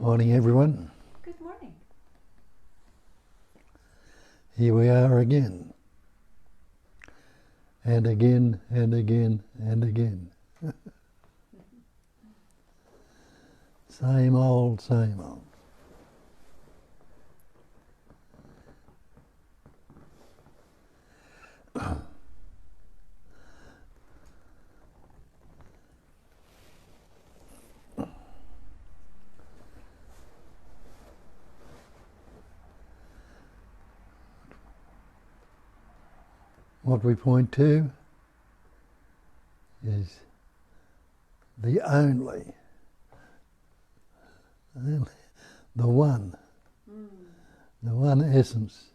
Morning, everyone. Good morning. Here we are again. And again, and again, and again. Same old, same old. What we point to is the only, the one essence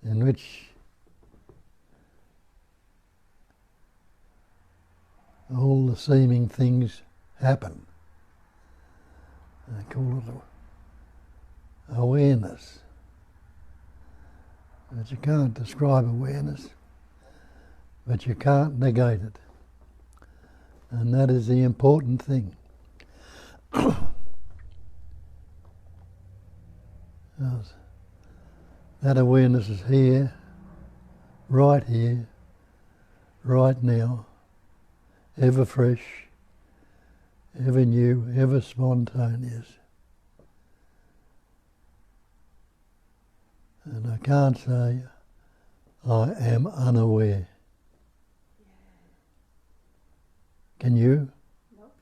in which all the seeming things happen. I call it awareness. But you can't describe awareness, but you can't negate it. And that is the important thing. That awareness is here, right now, ever fresh, ever new, ever spontaneous. And I can't say I am unaware. Can you? Nope.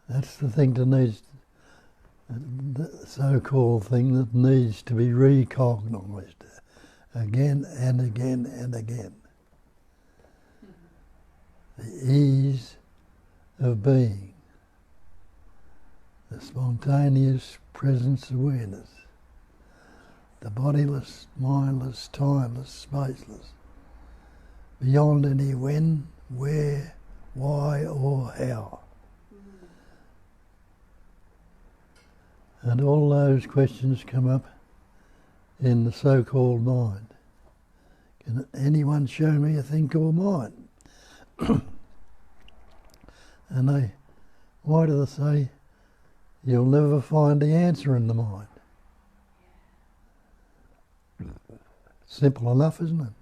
That's the thing that needs, the so-called thing that needs to be recognised again and again and again. The ease of being, the spontaneous presence awareness, the bodiless, mindless, timeless, spaceless, beyond any when, where, why or how. And all those questions come up in the so-called mind. Can anyone show me a thing called mind? And why do they say you'll never find the answer in the mind? Simple enough, isn't it?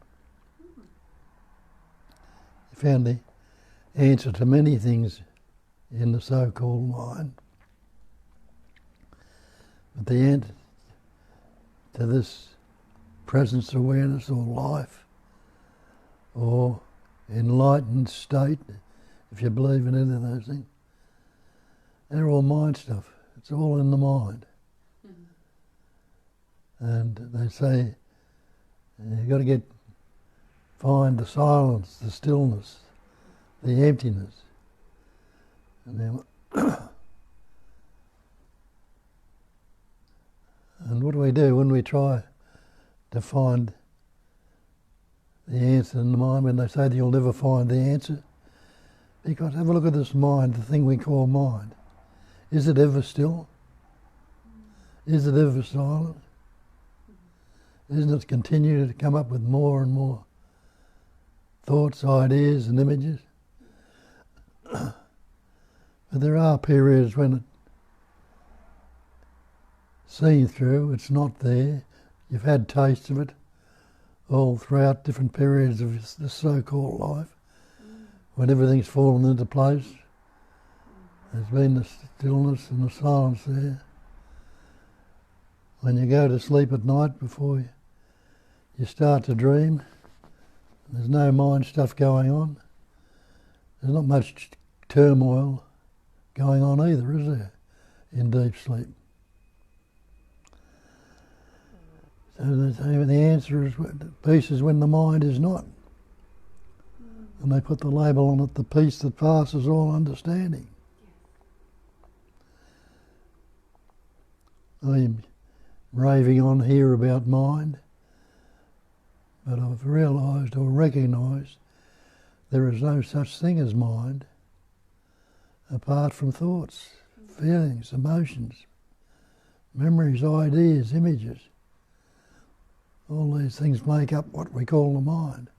You found the answer to many things in the so-called mind. But the answer to this presence awareness or life or enlightened state, if you believe in any of those things, they're all mind stuff. It's all in the mind. And they say you've got to find the silence, the stillness, the emptiness. And what do we do when we try to find the answer in the mind, when they say that you'll never find the answer? Because have a look at this mind, the thing we call mind. Is it ever still? Is it ever silent? Isn't it continuing to come up with more and more thoughts, ideas and images? But there are periods when it's seen through, it's not there. You've had tastes of it all throughout different periods of this so-called life, when everything's fallen into place. There's been the stillness and the silence there. When you go to sleep at night before you start to dream, there's no mind stuff going on. There's not much turmoil going on either, is there, in deep sleep? So the answer is, peace is when the mind is not. And they put the label on it, the peace that passes all understanding. I'm raving on here about mind, but I've realised or recognised there is no such thing as mind apart from thoughts, feelings, emotions, memories, ideas, images. All these things make up what we call the mind.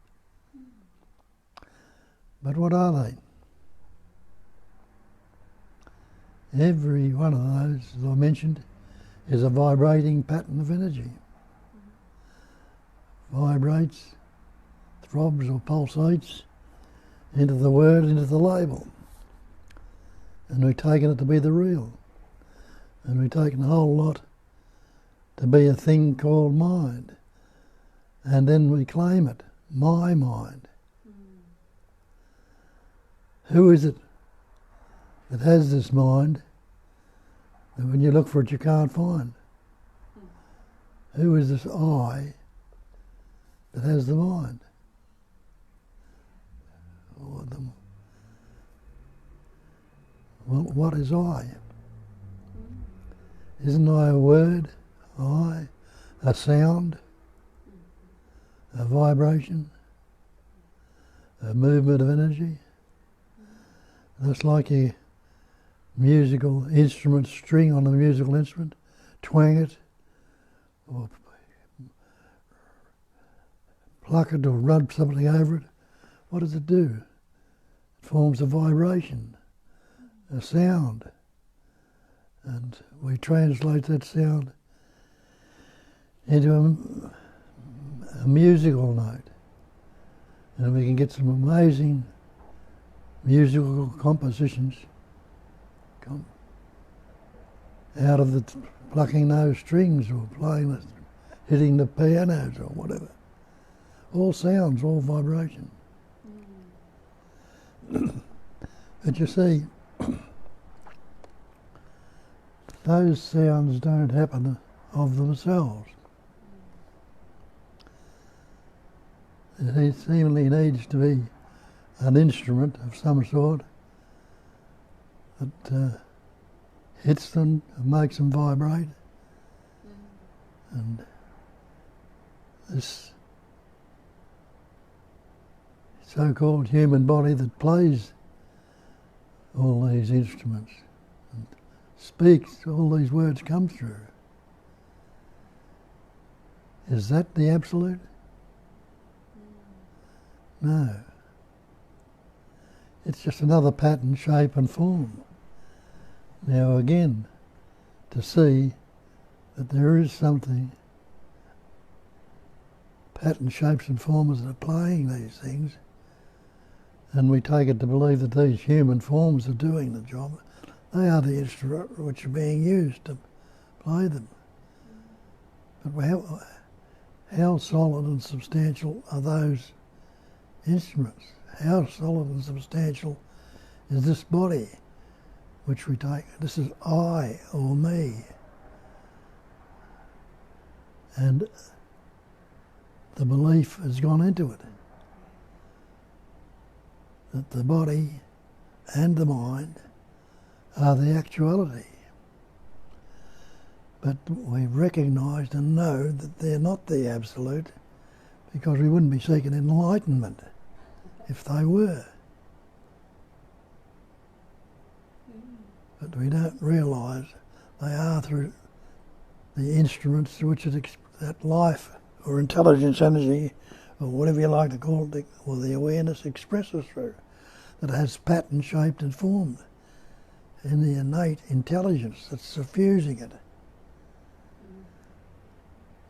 But what are they? Every one of those, as I mentioned, is a vibrating pattern of energy. Vibrates, throbs or pulsates into the word, into the label. And we've taken it to be the real. And we've taken a whole lot to be a thing called mind. And then we claim it, my mind. Who is it that has this mind that when you look for it you can't find? Who is this I that has the mind? Well, what is I? Isn't I a word? I? A sound? A vibration? A movement of energy? That's like a musical instrument, string on a musical instrument, twang it, or pluck it, or rub something over it. What does it do? It forms a vibration, a sound, and we translate that sound into a musical note, and we can get some amazing musical compositions out of plucking those strings or hitting the pianos or whatever. All sounds, all vibration. But you see, those sounds don't happen of themselves. There seemingly needs to be an instrument of some sort that hits them and makes them vibrate. And this so-called human body that plays all these instruments and speaks, all these words come through. Is that the absolute? No. It's just another pattern, shape and form. Now again, to see that there is something, pattern, shapes and forms that are playing these things, and we take it to believe that these human forms are doing the job. They are the instruments which are being used to play them. But how solid and substantial are those instruments? How solid and substantial is this body which we take? This is I or me. And the belief has gone into it that the body and the mind are the actuality. But we've recognised and know that they're not the absolute, because we wouldn't be seeking enlightenment if they were. But we don't realise they are through the instruments through which that life or intelligence, energy, or whatever you like to call it, or the awareness expresses through, that has pattern shaped and formed in the innate intelligence that's suffusing it.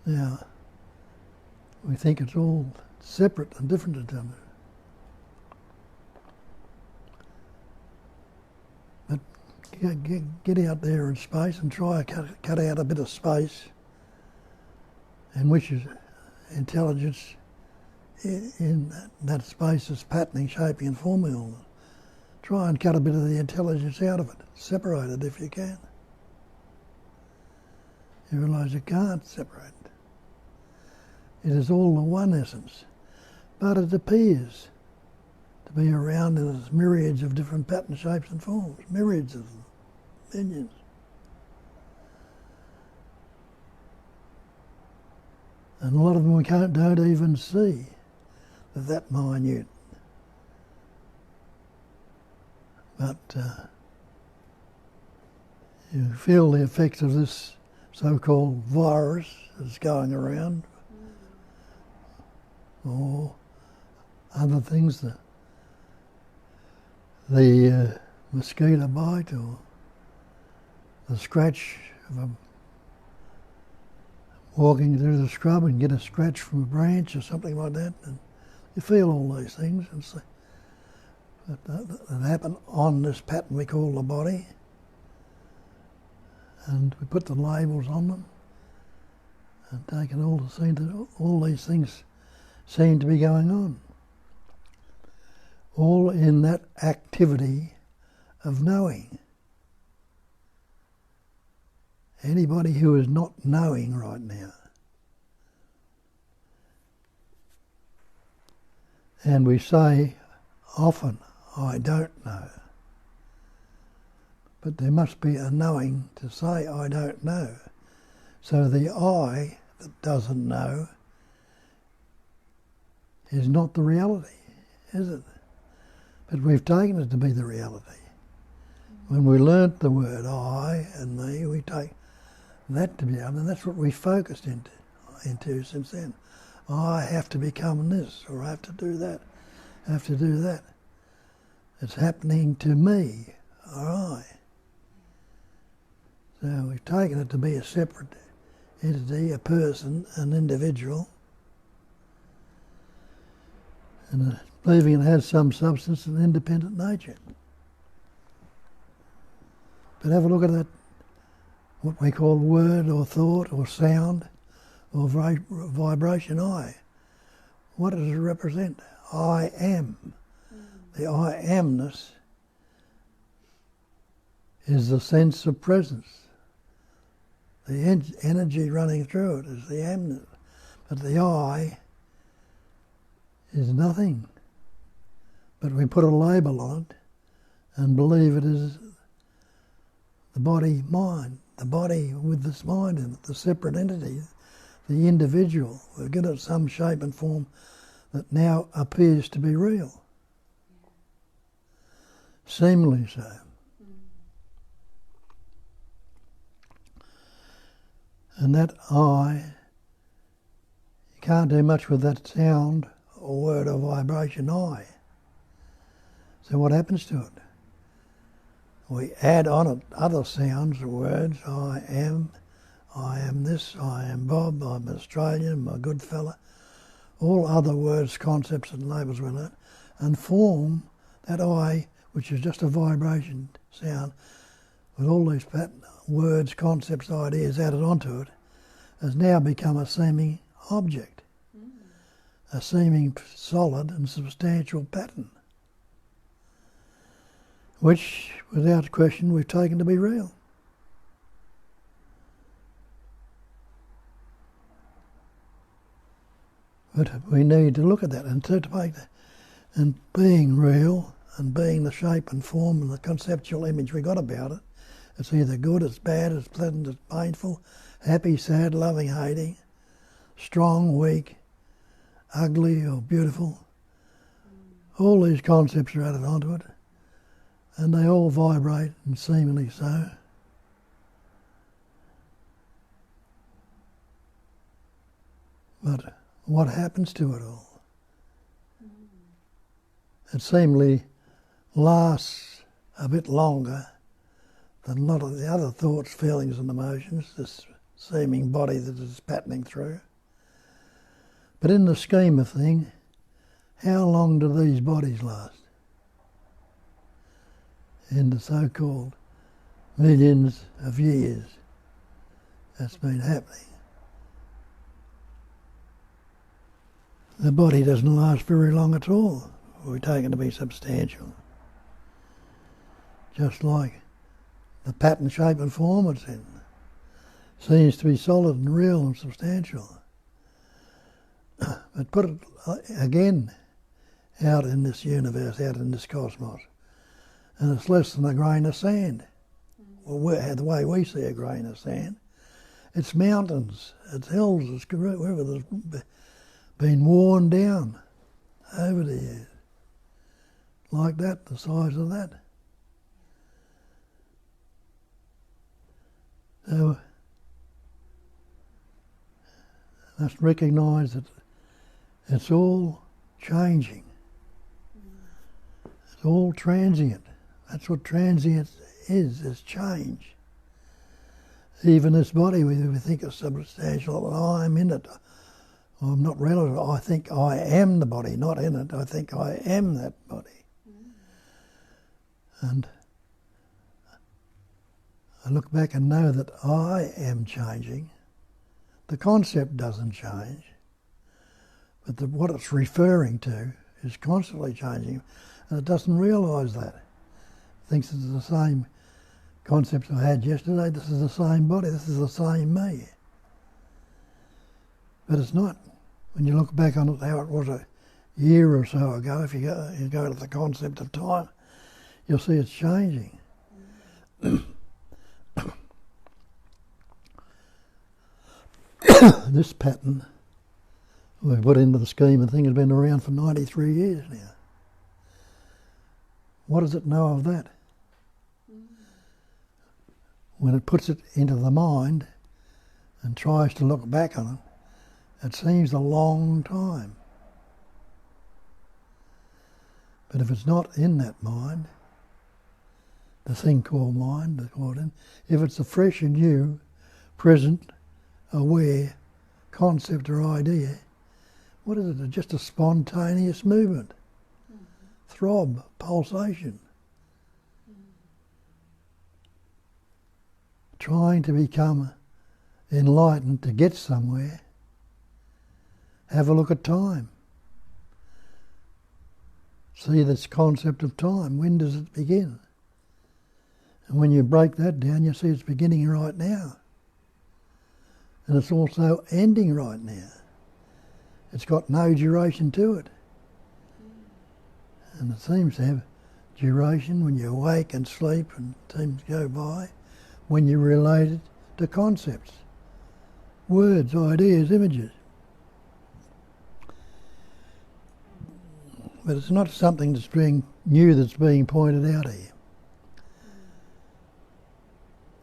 Now, we think it's all separate and different to them. But get out there in space and try to cut out a bit of space in which is intelligence in that space is patterning, shaping and forming all that. Try and cut a bit of the intelligence out of it. Separate it if you can. You realise you can't separate it. It is all the one essence. But it appears to be around in its myriads of different pattern, shapes and forms. Myriads of them. Millions. And a lot of them we don't even see that minute. But you feel the effects of this so-called virus that's going around, or other things, the mosquito bite, or the scratch of a walking through the scrub and get a scratch from a branch or something like that, and you feel all these things that happen on this pattern we call the body, and we put the labels on them and taken all to see that all these things seem to be going on, all in that activity of knowing. Anybody who is not knowing right now, and we say often, I don't know, but there must be a knowing to say I don't know. So the I that doesn't know is not the reality, is it? But we've taken it to be the reality. When we learnt the word I and me, we take that to be, and that's what we focused into since then. I have to become this, or I have to do that, I have to do that. It's happening to me, or I. So we've taken it to be a separate entity, a person, an individual, and believing it has some substance and independent nature. But have a look at that, what we call word or thought or sound or vibration, I. What does it represent? I am. The I amness is the sense of presence. The energy running through it is the amness. But the I is nothing. But we put a label on it and believe it is the body-mind, the body with this mind in it, the separate entity, the individual. We've given it some shape and form that now appears to be real. Seemingly so. And that I, you can't do much with that sound or word or vibration I. So what happens to it? We add on it other sounds or words. I am this, I am Bob, I'm Australian, I'm a good fella. All other words, concepts and labels we learn, and form that I, which is just a vibration sound, with all these words, concepts, ideas added onto it, has now become a seeming object, a seeming solid and substantial pattern, which, without question, we've taken to be real. But we need to look at that and to make that, and being real and being the shape and form and the conceptual image we got about it. It's either good, it's bad, it's pleasant, it's painful, happy, sad, loving, hating, strong, weak, ugly or beautiful. All these concepts are added onto it, and they all vibrate, and seemingly so. But what happens to it all? It seemingly lasts a bit longer than a lot of the other thoughts, feelings and emotions, this seeming body that is patterning through. But in the scheme of things, how long do these bodies last? In the so-called millions of years that's been happening. The body doesn't last very long at all. We're taken to be substantial. Just like the pattern, shape and form it's in seems to be solid and real and substantial. But put it again out in this universe, out in this cosmos, and it's less than a grain of sand. Well, the way we see a grain of sand, it's mountains, it's hills, it's wherever there's been worn down over the years. Like that, the size of that. So, let's recognise that it's all changing. It's all transient. That's what transient is change. even this body we think is substantial, and I'm in it. I'm not relative. I think I am the body, not in it. I think I am that body. And I look back and know that I am changing. The concept doesn't change, but what it's referring to is constantly changing, and it doesn't realise that. It thinks it's the same concepts I had yesterday. This is the same body. This is the same me. But it's not. When you look back on it, how it was a year or so ago, if you go to the concept of time, you'll see it's changing. This pattern we put into the scheme of things has been around for 93 years now. What does it know of that? When it puts it into the mind and tries to look back on it, it seems a long time. But if it's not in that mind, the thing called mind, if it's a fresh and new, present, aware concept or idea, what is it? It's just a spontaneous movement, throb, pulsation, trying to become enlightened to get somewhere. Have a look at time. See this concept of time. When does it begin? And when you break that down, you see it's beginning right now. And it's also ending right now. It's got no duration to it. And it seems to have duration when you awake and sleep and things go by, when you relate it to concepts, words, ideas, images. But it's not something that's being new that's being pointed out here.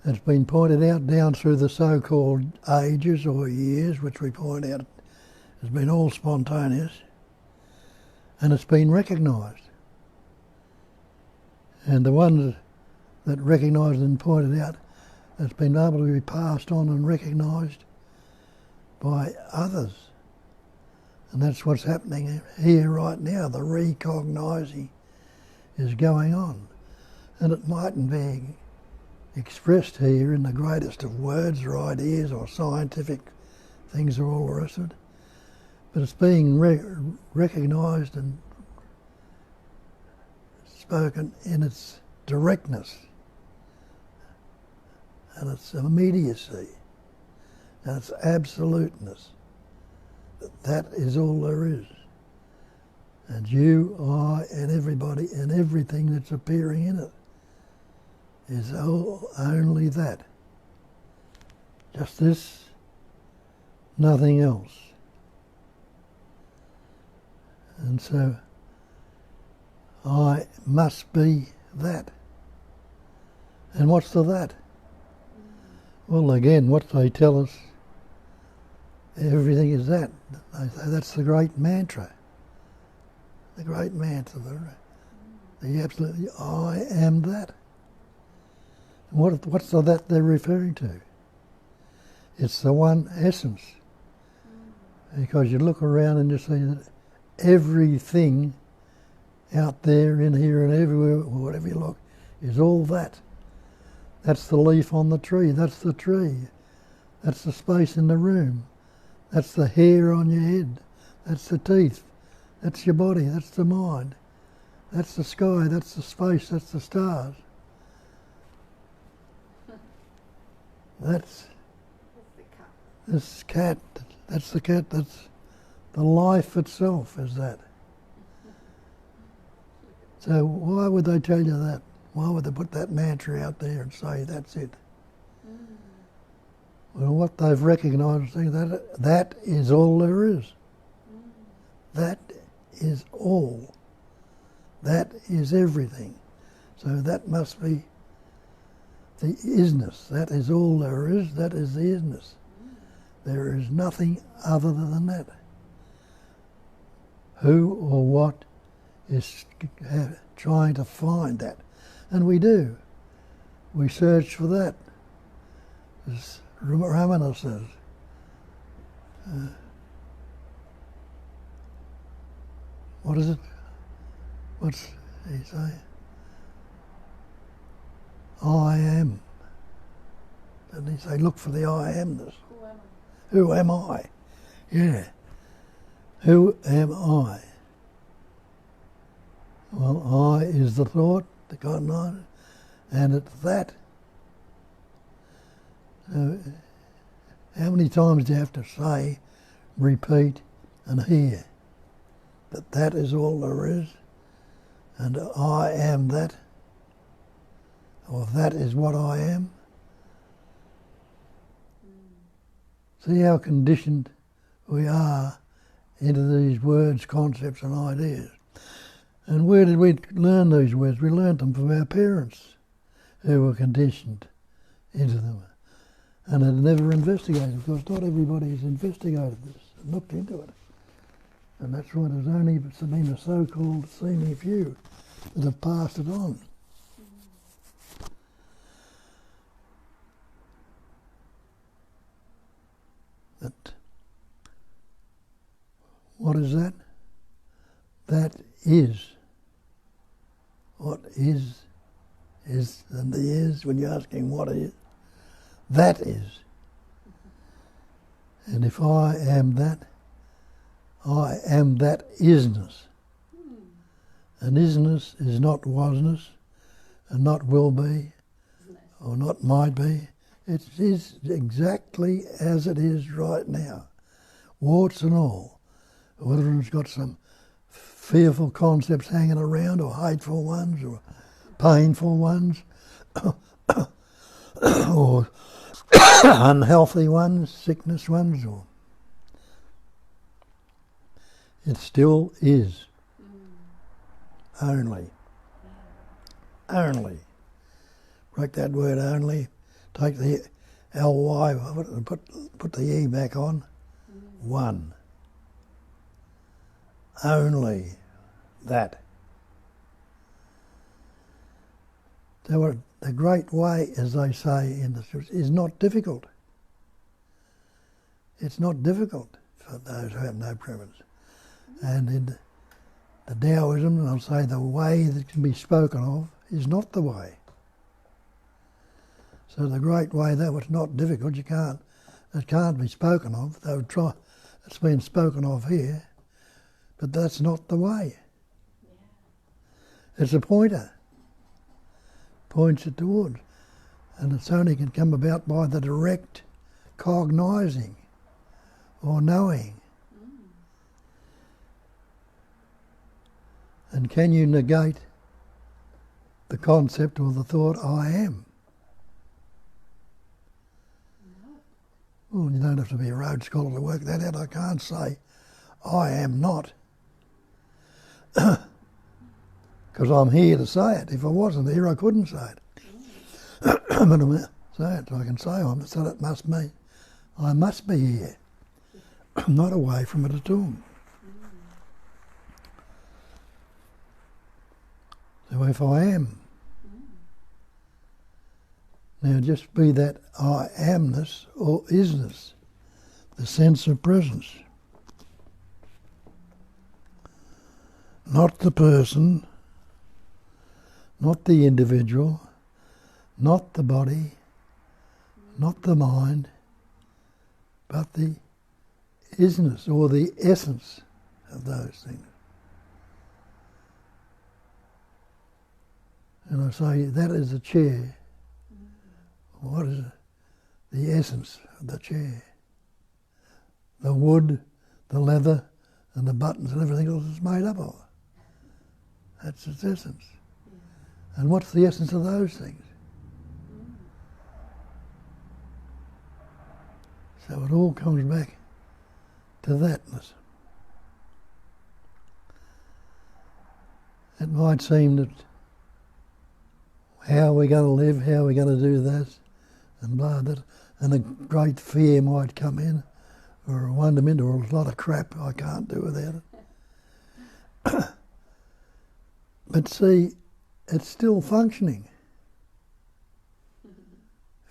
It's been pointed out down through the so-called ages or years, which we point out has been all spontaneous, and it's been recognised. And the ones that recognised and pointed out, it's been able to be passed on and recognised by others. And that's what's happening here right now. The recognising is going on. And it mightn't be expressed here in the greatest of words or ideas or scientific things or all the rest of it, but it's being recognised and spoken in its directness and its immediacy and its absoluteness. That is all there is. And you, I, and everybody and everything that's appearing in it is only that. Just this, nothing else. And so I must be that. And what's the that? Well, again, what they tell us, everything is that. They say that's the great mantra. The great mantra, the absolute, I am that. What's the that they're referring to? It's the one essence. Because you look around and you see that everything out there, in here and everywhere, whatever you look, is all that. That's the leaf on the tree. That's the tree. That's the space in the room. That's the hair on your head. That's the teeth. That's your body. That's the mind. That's the sky. That's the space. That's the stars. That's this cat. That's the cat. That's the life itself is that. So why would they tell you that? Why would they put that mantra out there and say that's it? Well, what they've recognised is that is all there is. That is all. That is everything. So that must be the isness. That is all there is. That is the isness. There is nothing other than that. Who or what is trying to find that? And we do. We search for that. as Ramana says. What is it? What's he say? I am. Didn't he say, look for the I amness? Who am I? Yeah. Who am I? Well, I is the thought, the cognizant, and it's that. How many times do you have to say, repeat, and hear that that is all there is, and I am that, or that is what I am? See how conditioned we are into these words, concepts and ideas. And where did we learn these words? We learned them from our parents, who were conditioned into them and had never investigated, because not everybody has investigated this and looked into it. And that's why there's only been a so-called seeming few that have passed it on. That, what is that? That is. What is and the is, when you're asking what is, that is. And if I am that isness. And isness is not wasness, and not will be, or not might be. It is exactly as it is right now, warts and all. Whether it's got some fearful concepts hanging around, or hateful ones, or painful ones, or unhealthy ones, sickness ones, or it still is. Only. Only. Break that word only. Take the ly of it and put the e back on. One. Only that. So the great way, as they say in the scriptures, is not difficult. It's not difficult for those who have no preference. And in the Taoism, they'll say the way that can be spoken of is not the way. So the great way, that was not difficult, it can't be spoken of. They would try, it's been spoken of here, but that's not the way. It's a pointer. Points it towards. And it's only can come about by the direct cognizing or knowing. And can you negate the concept or the thought, I am? Well, you don't have to be a Rhodes Scholar to work that out. I can't say, I am not. Because I'm here to say it. If I wasn't here, I couldn't say it. But I'm say it, so I can say so it must be. I must be here. Not away from it at all. So if I am, now just be that I amness or isness, the sense of presence. Not the person, not the individual, not the body, not the mind, but the isness or the essence of those things. And I say that is a chair. What is the essence of the chair? The wood, the leather, and the buttons and everything else is made up of. That's its essence. And what's the essence of those things? So it all comes back to thatness. It might seem that how are we going to live, how are we going to do this, and blah, that, and a great fear might come in, or a wonderment, or a lot of crap I can't do without it. But see, it's still functioning.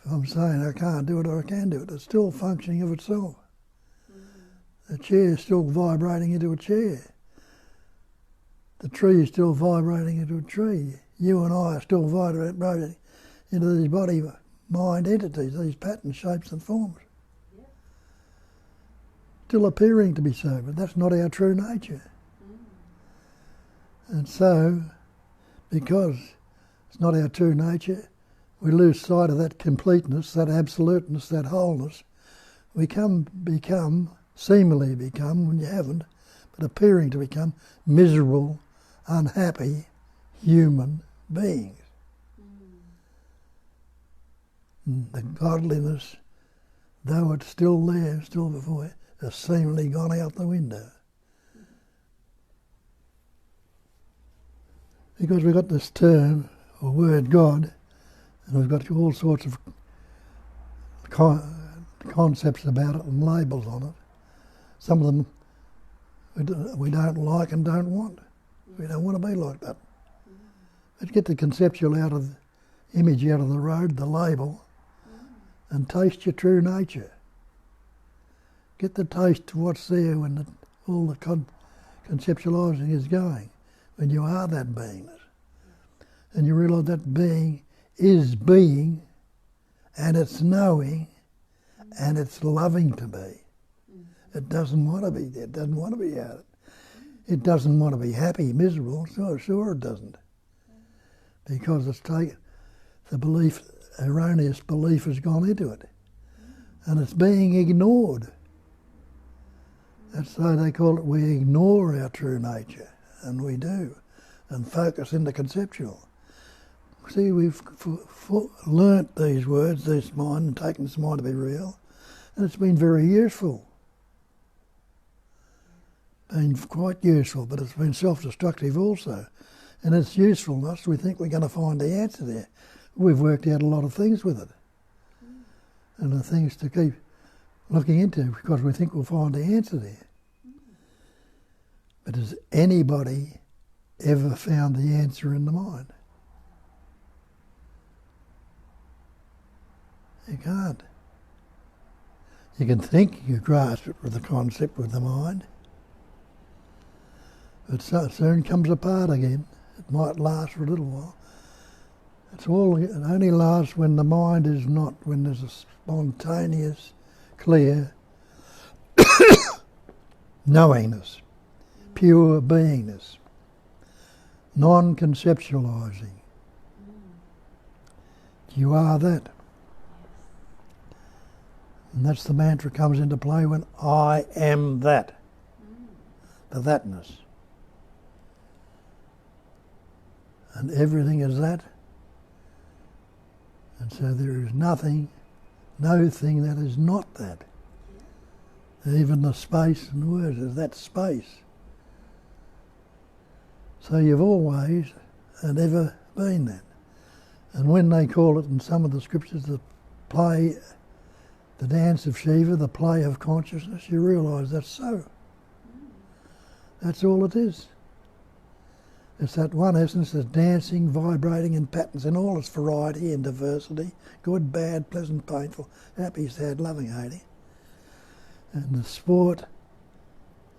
If I'm saying I can't do it or I can do it, it's still functioning of itself. The chair is still vibrating into a chair. The tree is still vibrating into a tree. You and I are still vibrating into these body-mind entities, these patterns, shapes and forms. Yeah. Still appearing to be so, but that's not our true nature. And so, because it's not our true nature, we lose sight of that completeness, that absoluteness, that wholeness. We seemingly become, when you haven't, but appearing to become miserable, unhappy human beings. The godliness, though it's still there, still before you, has seemingly gone out the window. Because we've got this term, or word God, and we've got all sorts of concepts about it and labels on it. Some of them we don't like and don't want. We don't want to be like that. Let's get the conceptual out of the image out of the road, the label, and taste your true nature. Get the taste of what's there when all the conceptualising is going, when you are that beingness. And you realise that being is being, and it's knowing, and it's loving to be. It doesn't want to be there. It doesn't want to be out. It doesn't want to be happy, miserable. Sure it doesn't. Because it's taken, the belief, erroneous belief has gone into it. And it's being ignored. That's why they call it, we ignore our true nature. And we do. And focus in the conceptual. See, we've learnt these words, this mind, and taken this mind to be real. And it's been very useful. Been quite useful, but it's been self-destructive also. And its usefulness, we think we're going to find the answer there. We've worked out a lot of things with it. And the things to keep looking into because we think we'll find the answer there. But has anybody ever found the answer in the mind? You can't. You can think you grasp it with the concept with the mind, but soon comes apart again. It might last for a little while. It only lasts when the mind is not, when there's a spontaneous, clear knowingness, pure beingness, non-conceptualising. You are that. And that's the mantra comes into play when I am that. The thatness. And everything is that. And so there is nothing, no thing that is not that. Even the space and the words is that space. So you've always and ever been that. And when they call it in some of the scriptures the play, the dance of Shiva, the play of consciousness, you realise that's so. That's all it is. It's that one essence that's dancing, vibrating in patterns in all its variety and diversity, good, bad, pleasant, painful, happy, sad, loving, hating. And the sport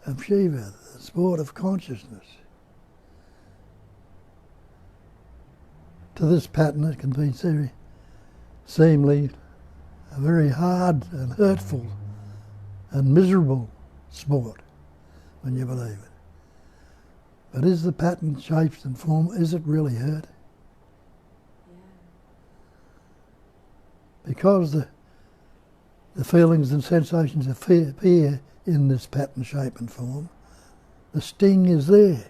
of Shiva, the sport of consciousness. To this pattern it can be seemingly a very hard and hurtful and miserable sport when you believe it. But is the pattern, shapes and form, is it really hurt? Yeah. Because the feelings and sensations appear in this pattern, shape and form, the sting is there.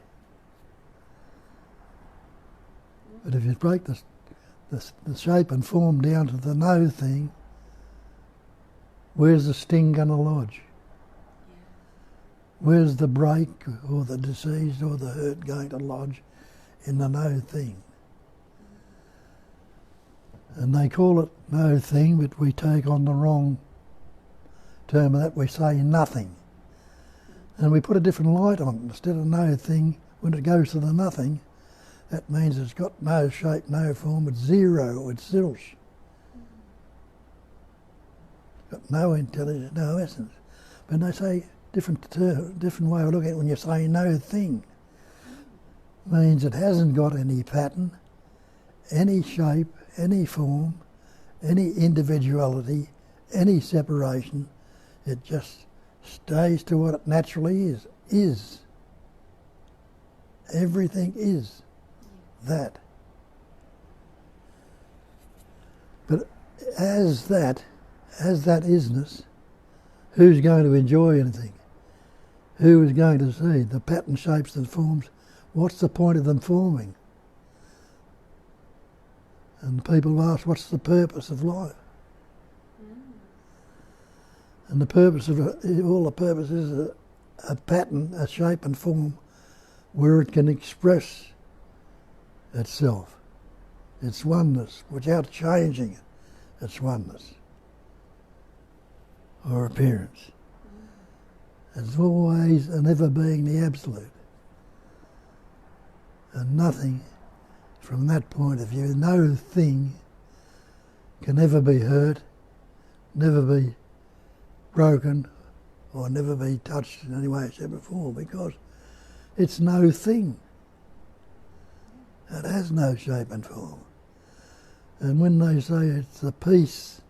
But if you break the shape and form down to the no thing, where's the sting going to lodge? Yeah. Where's the break or the disease or the hurt going to lodge in the no thing? And they call it no thing, but we take on the wrong term of that. We say nothing. And we put a different light on it. Instead of no thing, when it goes to the nothing, that means it's got no shape, no form, it's zero, it's zilch. got no intelligence, no essence. But they say different way of looking at it when you say no thing. Means it hasn't got any pattern, any shape, any form, any individuality, any separation. It just stays to what it naturally is. Is. Everything is that. But as that isness, who's going to enjoy anything? Who is going to see the pattern, shapes and forms? What's the point of them forming? And people ask, what's the purpose of life? And the purpose of all the purpose is a pattern, a shape and form where it can express itself, its oneness, without changing its oneness or appearance. It's always and ever being the absolute. And nothing, from that point of view, no thing can ever be hurt, never be broken, or never be touched in any way, shape or form, because it's no thing. It has no shape and form. And when they say it's the peace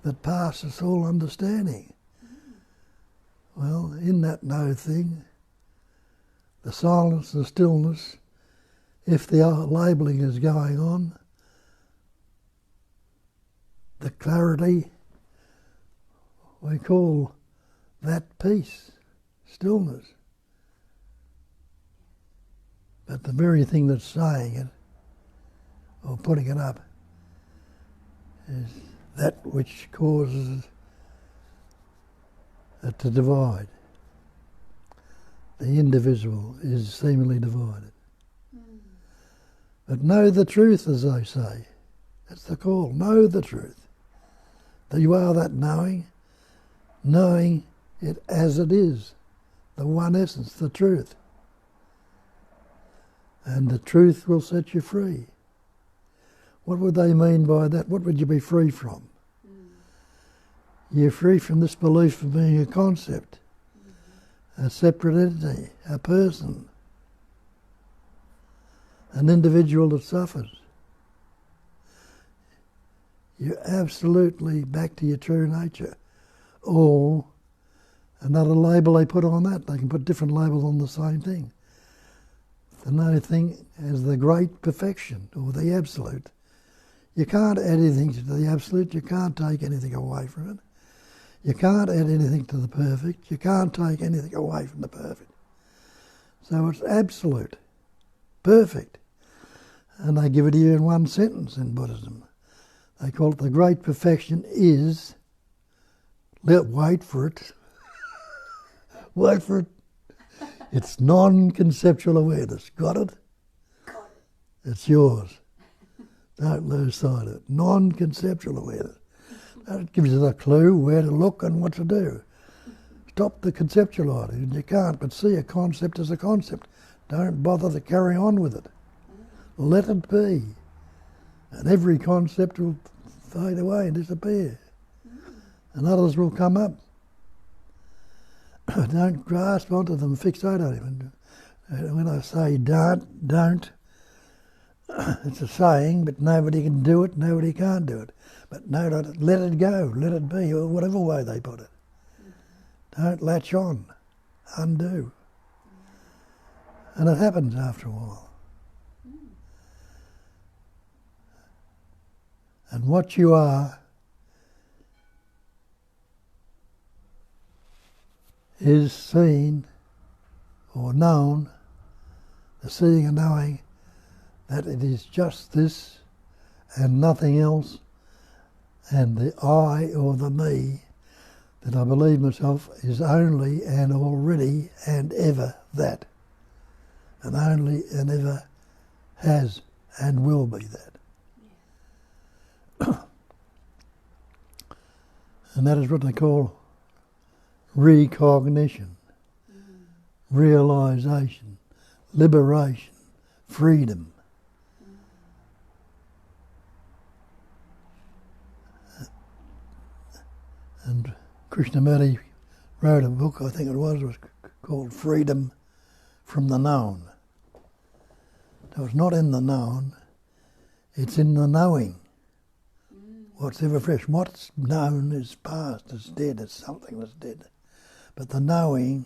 that passes all understanding, well, in that no thing, the silence, the stillness, if the labelling is going on, the clarity, we call that peace, stillness. But the very thing that's saying it, or putting it up, is that which causes it to divide. The indivisible is seemingly divided. But know the truth, as they say. That's the call. Know the truth. That you are that knowing it as it is, the one essence, the truth. And the truth will set you free. What would they mean by that? What would you be free from? You're free from this belief of being a concept, a separate entity, a person, an individual that suffers. You're absolutely back to your true nature. Or another label they put on that. They can put different labels on the same thing. The no thing as the great perfection, or the absolute. You can't add anything to the absolute. You can't take anything away from it. You can't add anything to the perfect. You can't take anything away from the perfect. So it's absolute, perfect. And they give it to you in one sentence in Buddhism. They call it the great perfection is, wait for it, wait for it, it's non-conceptual awareness. Got it? It's yours. Don't lose sight of it. Non-conceptual awareness. That gives you the clue where to look and what to do. Stop the conceptualising. You can't, but see a concept as a concept. Don't bother to carry on with it. Let it be. And every concept will fade away and disappear. And others will come up. Don't grasp onto them, fixate on them. When I say don't, it's a saying, but nobody can do it, nobody can't do it. But no, let it go, let it be, or whatever way they put it. Don't latch on, undo. And it happens after a while. And what you are is seen or known, the seeing and knowing that it is just this and nothing else, and the I or the me that I believe myself is only and already and ever that, and only and ever has and will be that. And that is what they call recognition, realization, liberation, freedom. And Krishnamurti wrote a book, I think it was called Freedom from the Known. So it's not in the known, it's in the knowing. What's ever fresh. What's known is past, it's dead, it's something that's dead. But the knowing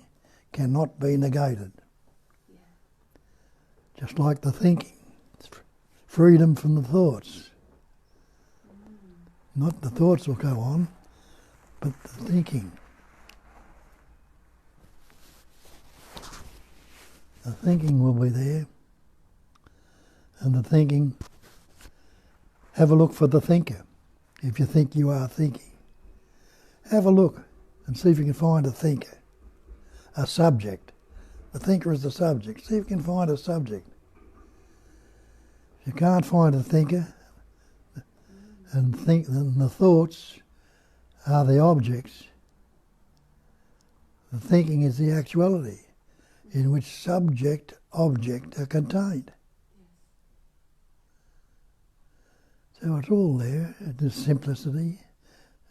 cannot be negated. Yeah. Just like the thinking. It's freedom from the thoughts. Not the thoughts will go on, but the thinking. The thinking will be there. And the thinking, have a look for the thinker. If you think you are thinking, have a look and see if you can find a thinker, a subject. The thinker is the subject. See if you can find a subject. If you can't find a thinker, and think, then the thoughts are the objects. The thinking is the actuality in which subject, object are contained. So it's all there, it is simplicity,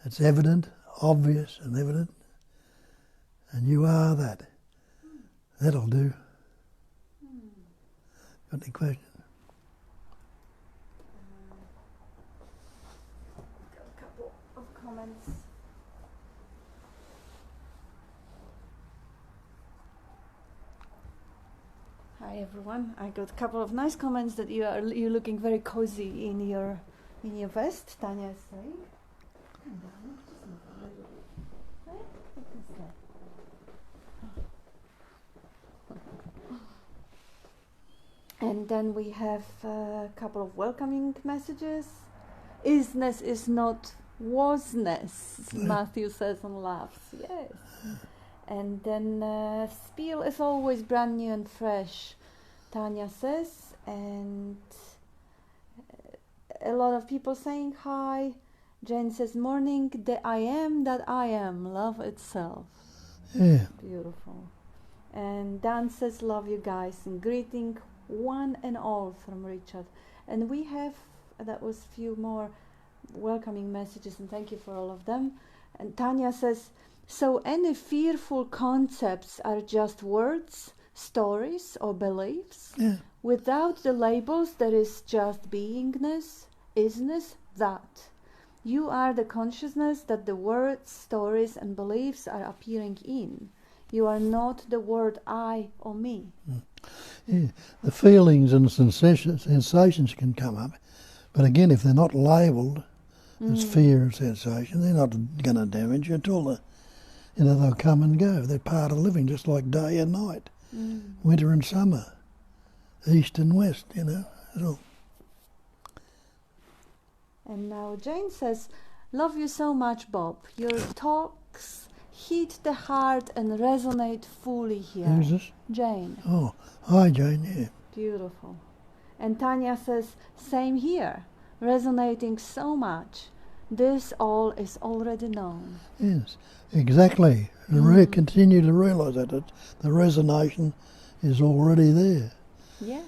it's evident, obvious and evident, and you are that. That'll do. Got any questions? Got a couple of comments. Hi everyone, I got a couple of nice comments that you're looking very cozy in your vest, Tanya is saying. And then we have a couple of welcoming messages. Isness is not wasness, Matthew says and laughs. Yes. And then Spiel is always brand new and fresh, Tanya says. And a lot of people saying hi. Jane says, morning, the I am that I am, love itself. Yeah. Beautiful. And Dan says, love you guys, and greeting one and all from Richard. And we have, that was a few more welcoming messages, and thank you for all of them. And Tanya says, so any fearful concepts are just words, stories, or beliefs? Yeah. Without the labels, there is just beingness, isness, that. You are the consciousness that the words, stories, and beliefs are appearing in. You are not the word I or me. Yeah. The feelings and sensations can come up, but again, if they're not labelled as fear and sensation, they're not going to damage you at all. They'll come and go. They're part of living, just like day and night, winter and summer, east and west, all. And now Jane says, love you so much, Bob. Your talks hit the heart and resonate fully here. Who's this? Jane. Oh, hi Jane, yeah. Beautiful. And Tanya says, same here, resonating so much. This all is already known. Yes, exactly. And continue to realise that the resonation is already there. Yeah.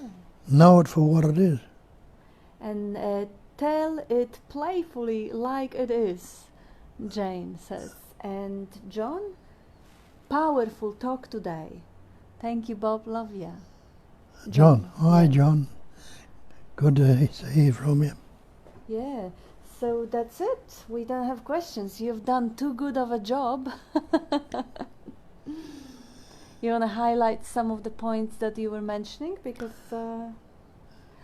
Know it for what it is. And tell it playfully like it is, Jane says. And John, powerful talk today. Thank you, Bob. Love ya. John. Hi, John. Good to hear from you. Yeah. So that's it. We don't have questions. You've done too good of a job. You want to highlight some of the points that you were mentioning? Because,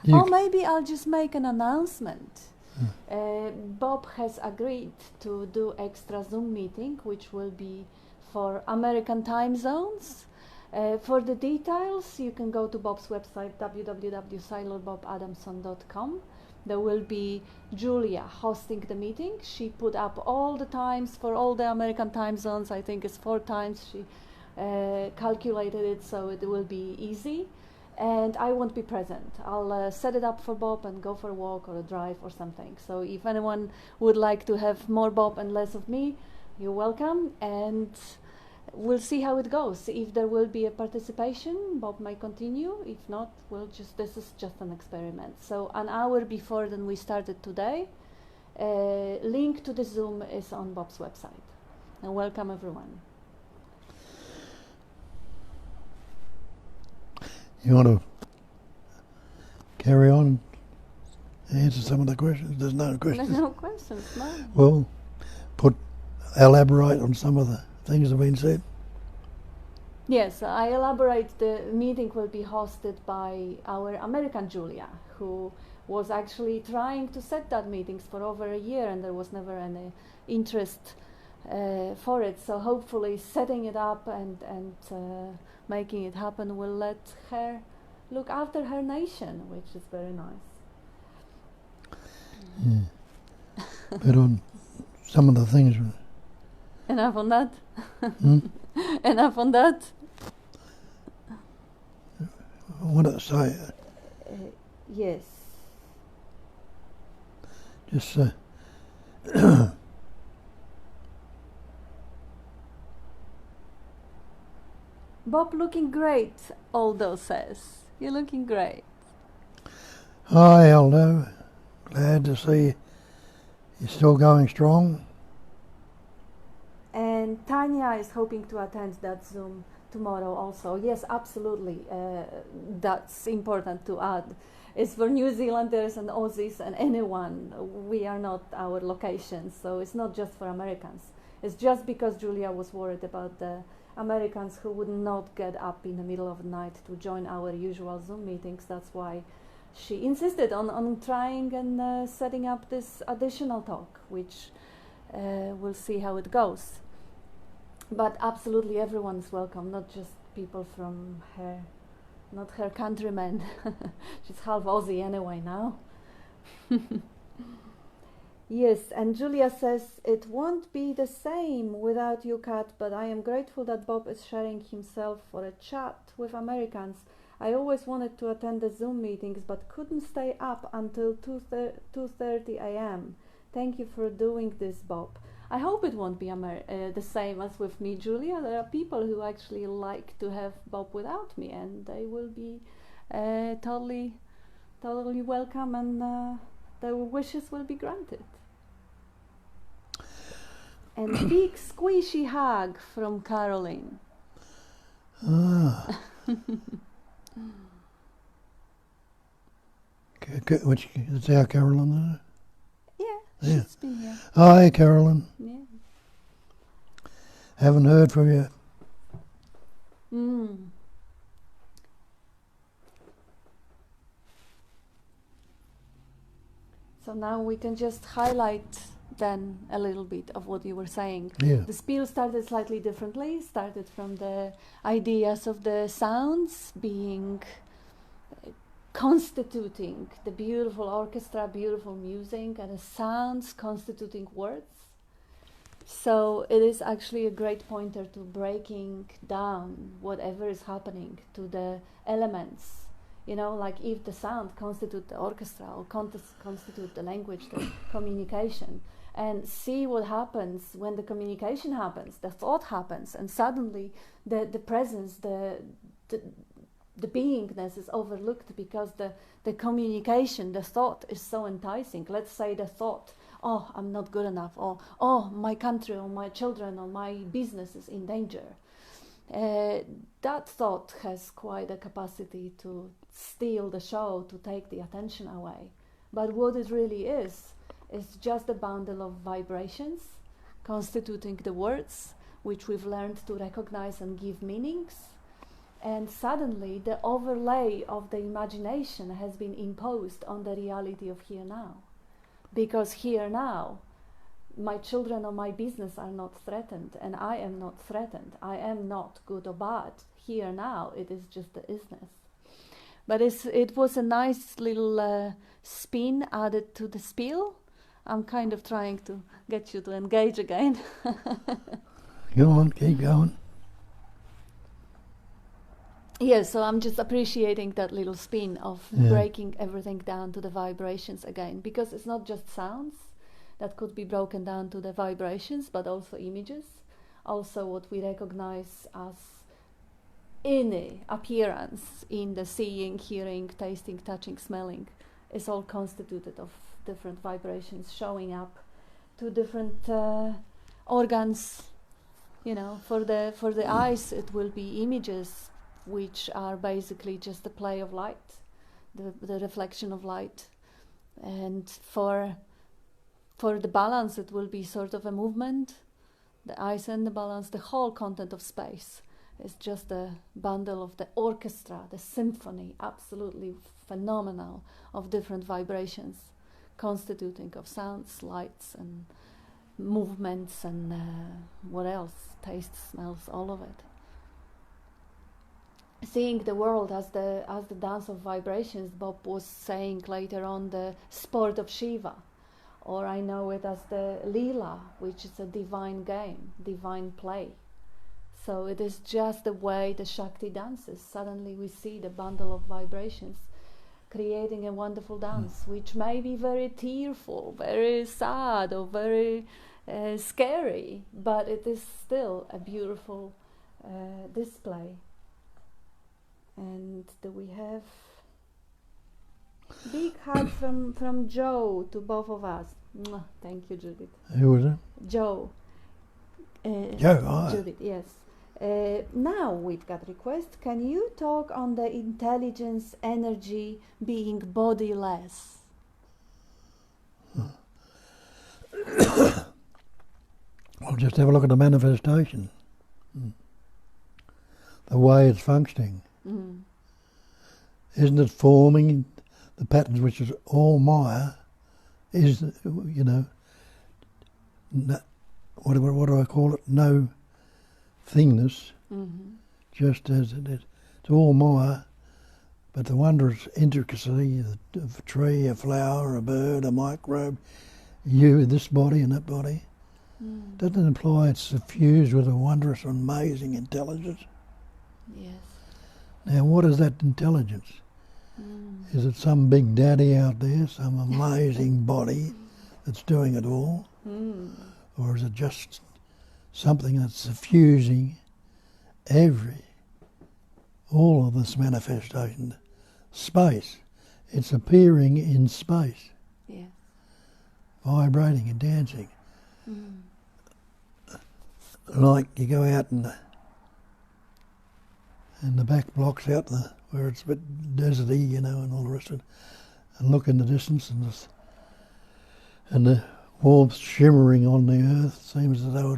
maybe I'll just make an announcement. Bob has agreed to do extra Zoom meeting, which will be for American time zones. For the details, you can go to Bob's website, www.silverbobadamson.com. There will be Julia hosting the meeting. She put up all the times for all the American time zones. I think it's 4 times. She calculated it, so it will be easy. And I won't be present. I'll set it up for Bob and go for a walk or a drive or something. So if anyone would like to have more Bob and less of me, you're welcome. And we'll see how it goes. If there will be a participation, Bob may continue. If not, this is just an experiment. So an hour before than we started today, link to the Zoom is on Bob's website. and welcome everyone. You want to carry on and answer some of the questions? There's no questions. There's no questions, no. Well, elaborate on some of the things that have been said. Yes, I elaborate. The meeting will be hosted by our American Julia, who was actually trying to set that meetings for over a year, and there was never any interest for it. So hopefully setting it up and making it happen will let her look after her nation, which is very nice. Yeah. But on some of the things... Enough on that? Hmm? Enough on that? What did I say? Yes. Just Bob looking great, Aldo says. You're looking great. Hi, Aldo. Glad to see you're still going strong. And Tanya is hoping to attend that Zoom tomorrow also. Yes, absolutely. That's important to add. It's for New Zealanders and Aussies and anyone. We are not our locations, so it's not just for Americans. It's just because Julia was worried about the Americans who would not get up in the middle of the night to join our usual Zoom meetings. That's why she insisted on trying and setting up this additional talk, which we'll see how it goes. But absolutely everyone is welcome, not just people from her, not her countrymen. She's half Aussie anyway now. Yes, and Julia says, it won't be the same without you, Kat, but I am grateful that Bob is sharing himself for a chat with Americans. I always wanted to attend the Zoom meetings, but couldn't stay up until 2:30 a.m. Thank you for doing this, Bob. I hope it won't be the same as with me, Julia. There are people who actually like to have Bob without me, and they will be totally welcome, and their wishes will be granted. And big squishy hug from Caroline. Ah. Which is our Carolyn? Yeah, she's been here. Hi, Carolyn. Yeah. Haven't heard from you. So now we can just highlight then a little bit of what you were saying. Yeah. The spiel started slightly differently, started from the ideas of the sounds being constituting the beautiful orchestra, beautiful music, and the sounds constituting words. So it is actually a great pointer to breaking down whatever is happening to the elements. You know, like if the sound constitute the orchestra or constitute the language, the communication, and see what happens when the communication happens, the thought happens, and suddenly the presence, the beingness is overlooked because the communication, the thought is so enticing. Let's say the thought, oh, I'm not good enough, or oh, my country or my children or my business is in danger. That thought has quite a capacity to steal the show, to take the attention away. But what it really is just a bundle of vibrations constituting the words, which we've learned to recognize and give meanings. And suddenly the overlay of the imagination has been imposed on the reality of here now. Because here now, my children or my business are not threatened, and I am not threatened. I am not good or bad. Here now, it is just the isness. But it was a nice little spin added to the spiel. I'm kind of trying to get you to engage again. Go on, keep going. Yes, so I'm just appreciating that little spin of breaking everything down to the vibrations again, because it's not just sounds that could be broken down to the vibrations, but also images, also what we recognize as any appearance in the seeing, hearing, tasting, touching, smelling is all constituted of different vibrations showing up to different organs You know, for the eyes, it will be images which are basically just the play of light, the reflection of light, and for the balance, it will be sort of a movement. The eyes and the balance, the whole content of space is just a bundle of the orchestra, the symphony, absolutely phenomenal, of different vibrations, constituting of sounds, lights, and movements, and what else? Taste, smells, all of it. Seeing the world as the dance of vibrations, Bob was saying later on, the sport of Shiva, or I know it as the Leela, which is a divine game, divine play. So it is just the way the Shakti dances. Suddenly we see the bundle of vibrations creating a wonderful dance, which may be very tearful, very sad, or very scary, but it is still a beautiful display. And do we have big hug from Joe to both of us? Mwah. Thank you, Judith. Who was it? Joe. Joe, aye. Judith, yes. Now we've got request. Can you talk on the intelligence energy being bodiless? Well, just have a look at the manifestation. The way it's functioning. Mm. Isn't it forming the patterns, which is all Maya, is, you know, no, what do I call it? No thingness, just as it is. It's all Maya, but the wondrous intricacy of a tree, a flower, a bird, a microbe, you, this body and that body, doesn't it imply it's suffused with a wondrous, amazing intelligence? Yes. Now, what is that intelligence? Is it some big daddy out there, some amazing body that's doing it all? Or is it just something that's suffusing all of this manifestation? Space. It's appearing in space. Yeah. Vibrating and dancing. Like you go out in the back blocks out where it's a bit deserty, you know, and all the rest of it, and look in the distance, and the warmth shimmering on the earth seems as though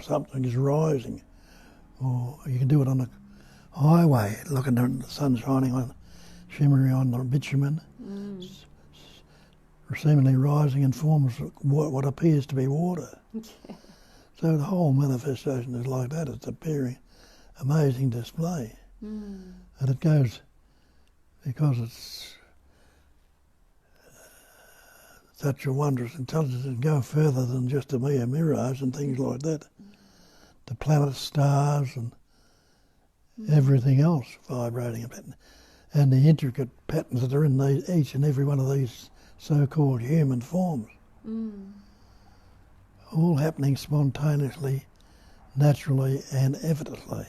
something is rising. Or you can do it on a highway, looking at the sun shimmering on the bitumen, seemingly rising in forms of what appears to be water. So the whole manifestation is like that. It's appearing amazing display. And it goes, because it's such a wondrous intelligence, it go further than just a mere mirage and things like that. The planets, stars, and everything else vibrating a pattern. And the intricate patterns that are in each and every one of these so-called human forms. All happening spontaneously, naturally and effortlessly.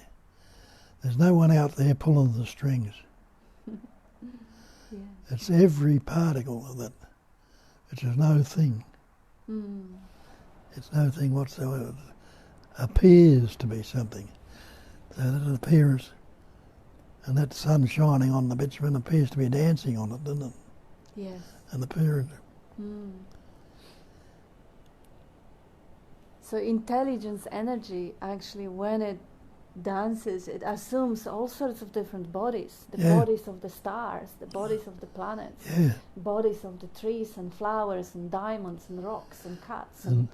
There's no one out there pulling the strings. It's every particle of it, which is no thing. It's no thing whatsoever. It appears to be something. So that appearance, and that sun shining on the bitumen appears to be dancing on it, doesn't it? Yes. And appearing. So intelligence energy, actually, when it dances, it assumes all sorts of different bodies. The bodies of the stars, the bodies of the planets, bodies of the trees and flowers and diamonds and rocks and cats. And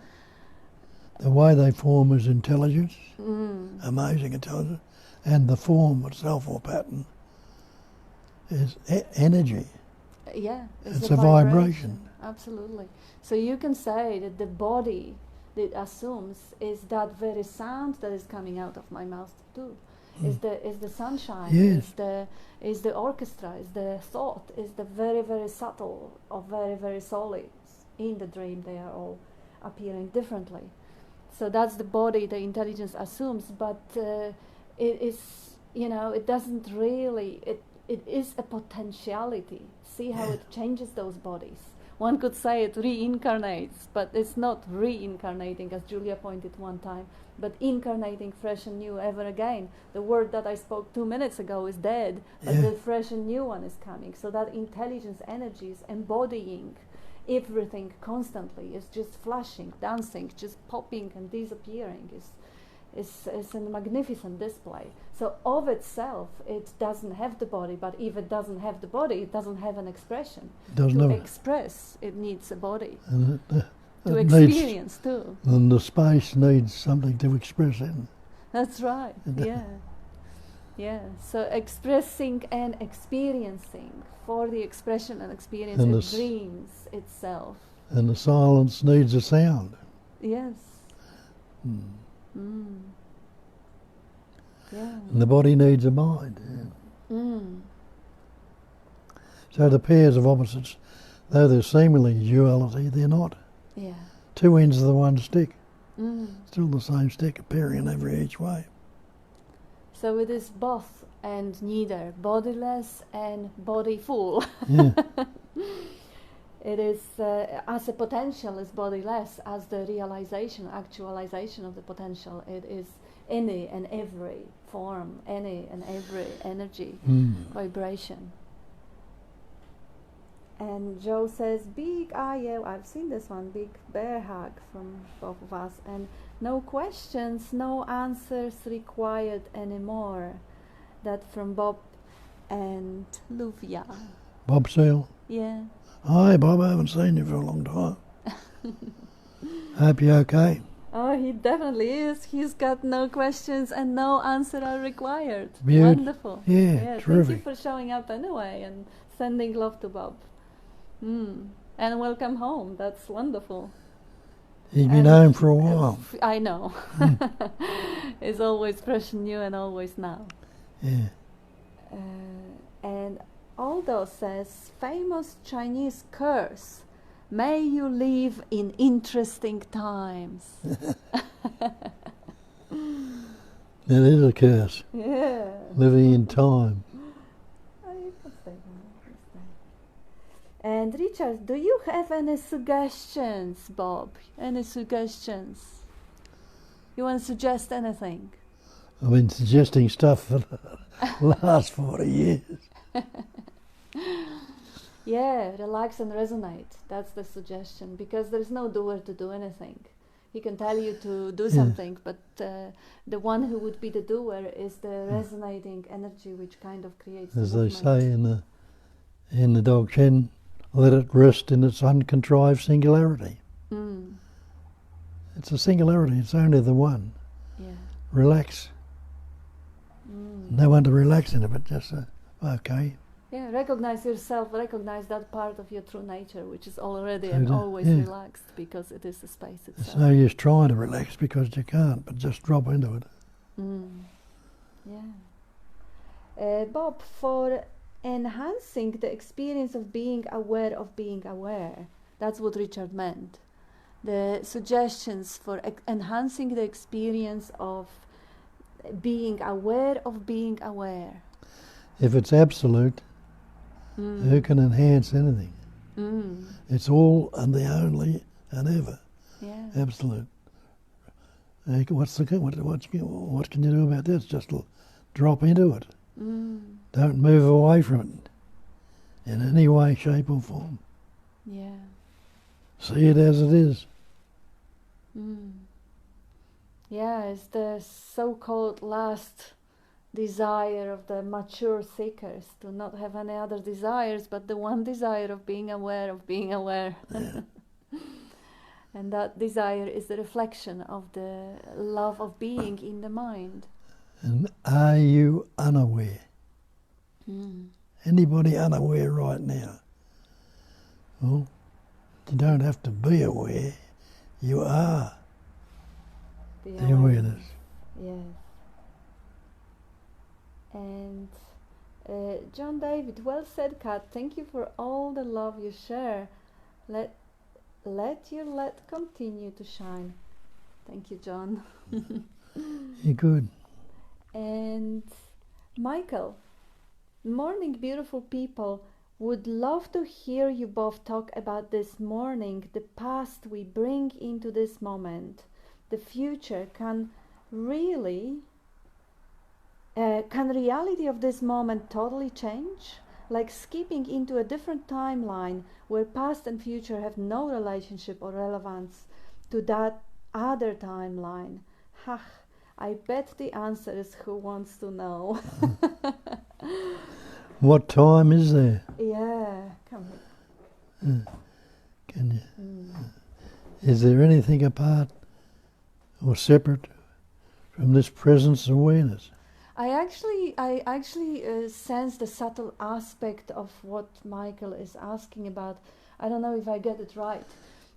the way they form is intelligence, amazing intelligence, and the form itself or pattern is energy. Yeah, it's a vibration. Absolutely. So you can say that the body that assumes is that very sound that is coming out of my mouth too. Is the sunshine, is the orchestra, is the thought, is the very, very subtle or very, very solid. In the dream they are all appearing differently. So that's the body the intelligence assumes, but it is, you know, it doesn't really, it is a potentiality. See how it changes those bodies. one could say it reincarnates, but it's not reincarnating, as Julia pointed one time, but incarnating fresh and new ever again. The word that I spoke 2 minutes ago is dead, but the fresh and new one is coming. So that intelligence energy is embodying everything constantly. It's just flashing, dancing, just popping and disappearing. It's a magnificent display. So of itself, it doesn't have the body, but if it doesn't have the body, it doesn't have an expression. To express, it needs a body. And to experience too. And the space needs something to express in. That's right, yeah. Yeah, so expressing and experiencing. For the expression and experience, and it dreams itself. And the silence needs a sound. Yes. Yeah. And the body needs a mind. So the pairs of opposites, though they're seemingly duality, they're not. Yeah. Two ends of the one stick. Still the same stick, appearing in every each way. So it is both and neither, bodiless and body full. Yeah. It is, as a potential is bodiless, as the realization, actualization of the potential, it is any and every form, any and every energy, vibration. And Joe says, I've seen this one, big bear hug from both of us, and no questions, no answers required anymore. That from Bob and Luvia. Bob Seal? Yeah. Hi Bob, I haven't seen you for a long time. Hope you're okay. Oh, he definitely is. He's got no questions and no answer are required. Wonderful. Yeah, terrific. Thank you for showing up anyway and sending love to Bob. And welcome home. That's wonderful. He's been home for a while. I know. It's always fresh and new and always now. Yeah. And Aldo says, famous Chinese curse, may you live in interesting times. That is a curse. Yeah. Living in time. And Richard, do you have any suggestions, Bob? Any suggestions? You want to suggest anything? I've been suggesting stuff for the last 40 years. Yeah, relax and resonate. That's the suggestion, because there's no doer to do anything. He can tell you to do something, but the one who would be the doer is the resonating energy, which kind of creates. As the they say in the dog chen, let it rest in its uncontrived singularity. It's a singularity. It's only the one. Yeah. Relax. No one to relax in it, but just okay. Yeah, recognize yourself, recognize that part of your true nature, which is already and always relaxed, because it is the space itself. It's no use trying to relax because you can't, but just drop into it. Yeah. Bob, for enhancing the experience of being being aware, that's what Richard meant. The suggestions for enhancing the experience of being aware of being aware. If it's absolute, who can enhance anything? It's all and the only and ever. Yeah. Absolute. What can you do about this? Just drop into it. Don't move away from it in any way, shape or form. Yeah. See it as it is. Yeah, it's the so-called last desire of the mature seekers, to not have any other desires but the one desire of being aware of being aware. Yeah. And that desire is the reflection of the love of being in the mind. And are you unaware? Anybody unaware right now? Well, you don't have to be aware. You are the awareness. Yes. And John David, well said, Kat. Thank you for all the love you share. Let your light continue to shine. Thank you, John. You're good. And Michael, morning, beautiful people. Would love to hear you both talk about this morning, the past we bring into this moment. The future can really, can reality of this moment totally change? Like skipping into a different timeline where past and future have no relationship or relevance to that other timeline. Ha, I bet the answer is who wants to know. What time is there? Yeah, come here. Can you? Is there anything apart or separate from this presence awareness? I actually sense the subtle aspect of what Michael is asking about. I don't know if I get it right,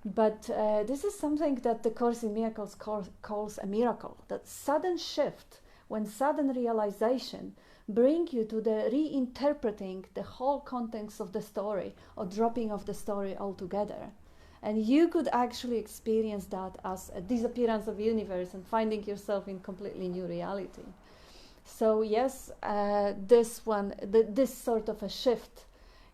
but this is something that the Course in Miracles calls a miracle. That sudden shift, when sudden realization bring you to the reinterpreting the whole context of the story or dropping of the story altogether. And you could actually experience that as a disappearance of universe and finding yourself in completely new reality. So yes, this sort of a shift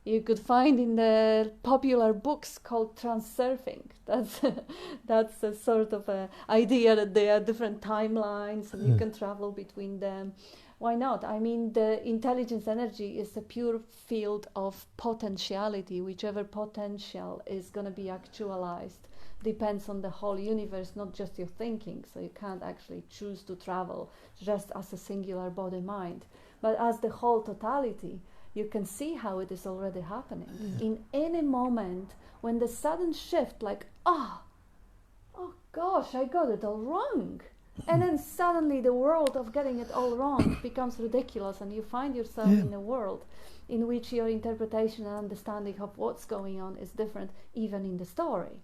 you could find in the popular books called transurfing. That's a sort of a idea that there are different timelines and you can travel between them. Why not? I mean, the intelligence energy is a pure field of potentiality. Whichever potential is going to be actualized depends on the whole universe, not just your thinking. So you can't actually choose to travel just as a singular body mind, but as the whole totality. You can see how it is already happening. In any moment when the sudden shift, like, oh gosh, I got it all wrong. And then suddenly the world of getting it all wrong becomes ridiculous, and you find yourself in a world in which your interpretation and understanding of what's going on is different, even in the story.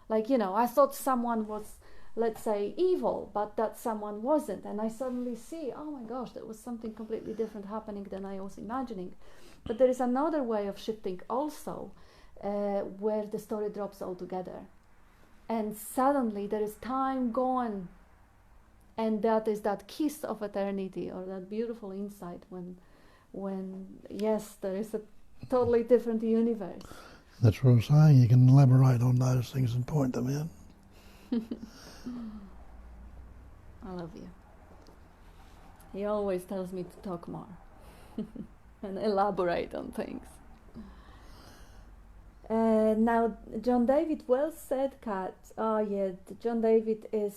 Like, I thought someone was, let's say, evil, but that someone wasn't. And I suddenly see, oh my gosh, there was something completely different happening than I was imagining. But there is another way of shifting also, where the story drops altogether. And suddenly there is time gone. And that is that kiss of eternity, or that beautiful insight when yes, there is a totally different universe. That's what I'm saying. You can elaborate on those things and point them out. I love you. He always tells me to talk more and elaborate on things. Now, John David, well said, Kat. Oh yeah, John David is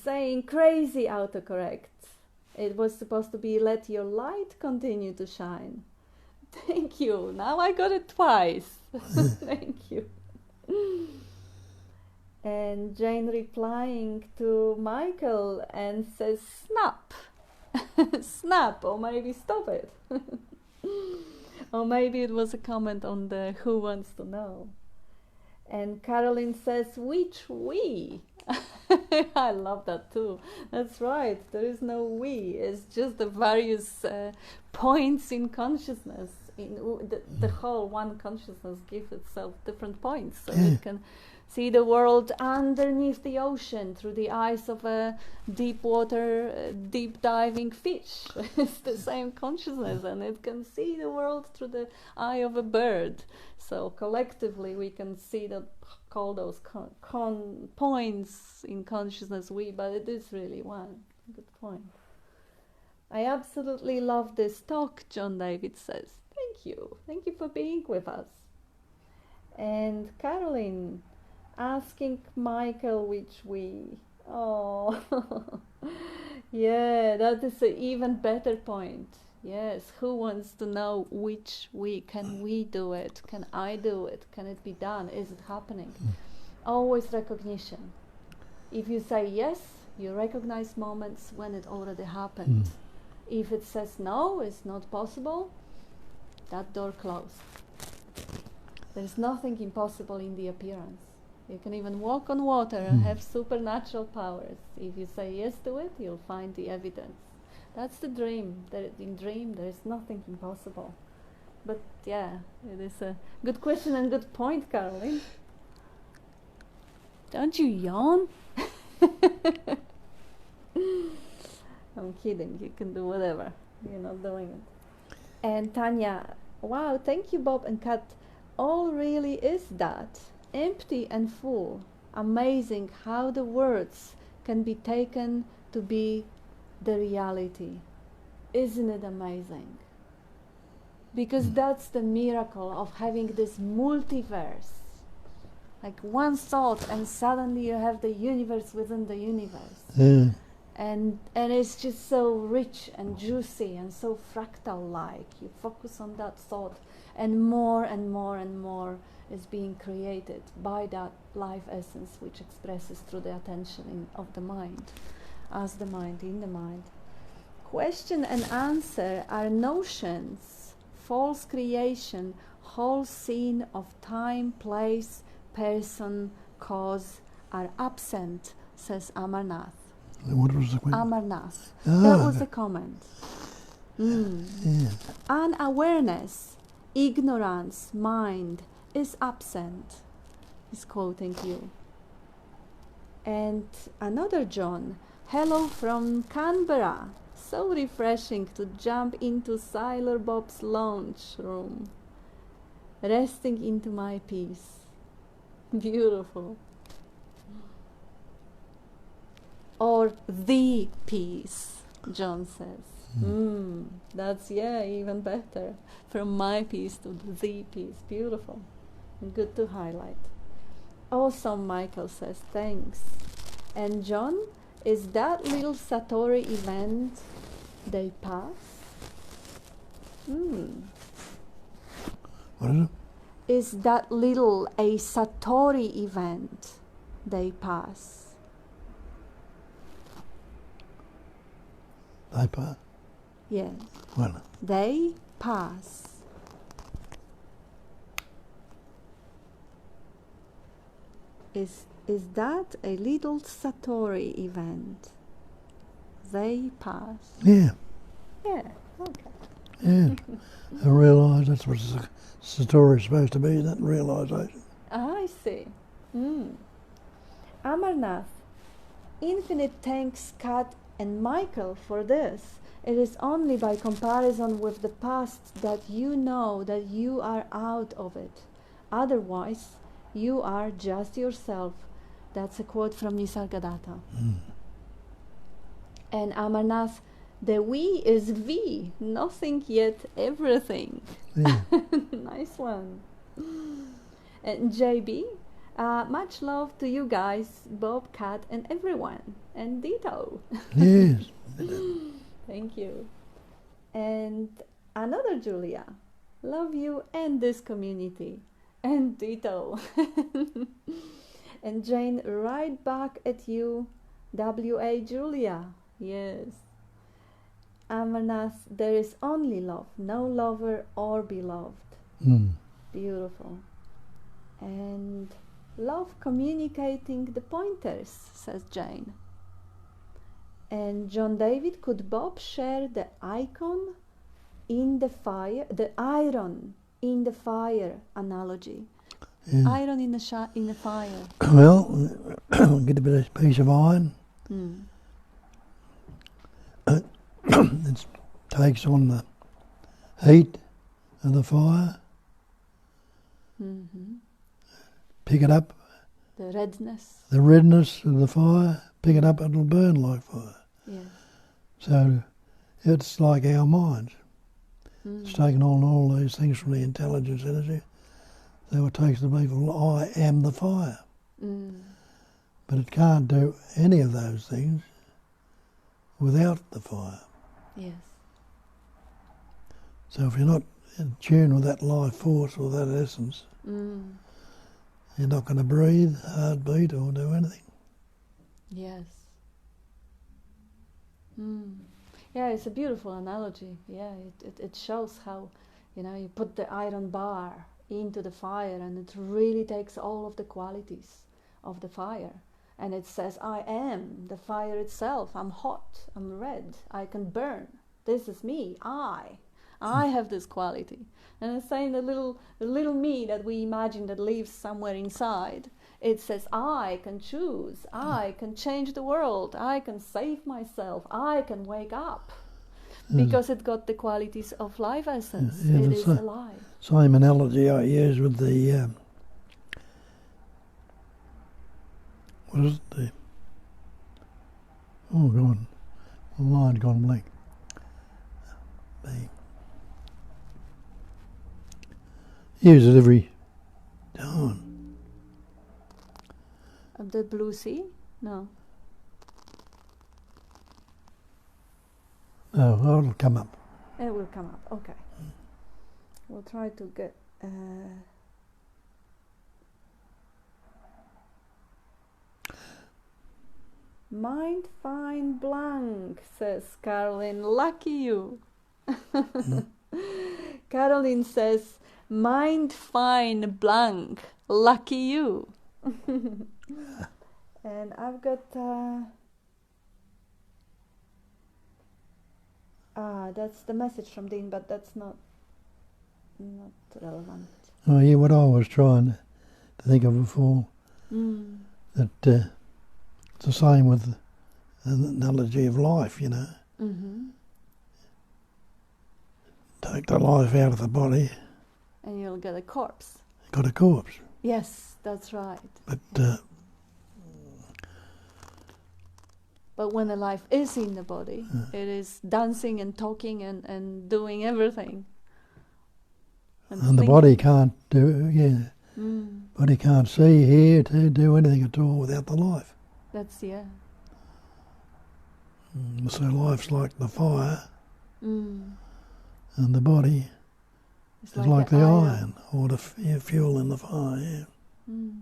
saying crazy autocorrect. It was supposed to be let your light continue to shine. Thank you. Now I got it twice. Thank you. And Jane replying to Michael and says, snap. Snap, or maybe stop it. Or maybe it was a comment on the who wants to know. And Caroline says, which we? I love that too. That's right. There is no we. It's just the various points in consciousness. In the whole one consciousness gives itself different points. So it can see the world underneath the ocean through the eyes of a deep water, deep diving fish. It's the same consciousness, and it can see the world through the eye of a bird. So collectively we can see that, call those points in consciousness we, but it is really one. Good point. I absolutely love this talk, John David says. Thank you. Thank you for being with us. And Caroline asking Michael which we. Oh, yeah, that is an even better point. Yes, who wants to know which we? Can we do it? Can I do it? Can it be done? Is it happening? Always recognition. If you say yes, you recognize moments when it already happened. If it says no, it's not possible, that door closed. There's nothing impossible in the appearance. You can even walk on water and have supernatural powers. If you say yes to it, you'll find the evidence. That's the dream. In dream, there is nothing impossible. But yeah, it is a good question and good point, Caroline. Don't you yawn? I'm kidding. You can do whatever. You're not doing it. And Tanya Wow, thank you, Bob and Kat. All really is that. Empty and full. Amazing how the words can be taken to be the reality. Isn't it amazing? Because that's the miracle of having this multiverse. Like one thought and suddenly you have the universe within the universe. Yeah. And it's just so rich and juicy and so fractal-like. You focus on that thought and more and more and more is being created by that life essence which expresses through the attention of the mind, as the mind, in the mind. Question and answer are notions, false creation, whole scene of time, place, person, cause are absent, says Amarnath. What was the question? Amarnath. Ah. That was the comment. Yeah. Unawareness, ignorance, mind is absent. He's quoting you. And another John. Hello from Canberra. So refreshing to jump into Siler Bob's lounge room. Resting into my peace. Beautiful. Or the peace, John says. That's, even better. From my peace to the peace. Beautiful. Good to highlight. Awesome, Michael says. Thanks. And John, is that little Satori event they pass? What is it? Is that little a Satori event they pass? They pass? Yes. Well, They pass. Is that a little Satori event? They pass. yeah. Yeah, okay. Yeah. I realise that's what the story's supposed to be, that realisation. I see. Amarnath, infinite thanks, Kat and Michael, for this. It is only by comparison with the past that you know that you are out of it. Otherwise, you are just yourself. That's a quote from Nisargadatta. And Amarnath, the we is we, nothing yet everything. Yeah. Nice one. And JB, much love to you guys, Bob, Kat, and everyone. And ditto. Yes. Thank you. And another Julia, love you and this community. And ditto. And Jane, right back at you, W.A. Julia. Yes. Amarnath, there is only love, no lover or beloved. Beautiful. And love communicating the pointers, says Jane. And John David, could Bob share the icon in the fire, the iron in the fire analogy? Yeah. Iron in the fire. Well, get a bit of piece of iron. It takes on the heat of the fire. Pick it up. The redness. The redness of the fire. Pick it up, it'll burn like fire. Yeah. So it's like our minds. It's taken on all these things from the intelligence energy. So it takes the belief of I am the fire. But it can't do any of those things without the fire. Yes. So if you're not in tune with that life force or that essence, you're not going to breathe, heartbeat, or do anything. Yes. Yeah, it's a beautiful analogy. Yeah, it shows how, you put the iron bar into the fire and it really takes all of the qualities of the fire. And it says, I am the fire itself. I'm hot, I'm red, I can burn. This is me, I have this quality. And it's saying the little me that we imagine that lives somewhere inside. It says, I can choose, I can change the world, I can save myself, I can wake up. because it got the qualities of life essence. Yeah, It the is sa- alive. Same analogy I use with the what is it? Oh God, my mind's gone blank. Use it every time. The blue sea? No. Oh, it'll come up. It will come up. Okay. We'll try to get. Mind fine blank, says Caroline. Lucky you. Caroline says, mind fine blank. Lucky you. And I've got. That's the message from Dean, but that's not relevant. Oh yeah, what I was trying to think of before, that it's the same with the analogy of life, you know. Mm-hmm. Take the life out of the body, And you'll get a corpse. got a corpse. Yes, that's right. But when the life is in the body, it is dancing and talking and doing everything. And the body can't do, body can't see, hear, to do anything at all without the life. That's, yeah. So life's like the fire, Mm. and the body It's is like the iron, or the fuel in the fire, yeah. Mm.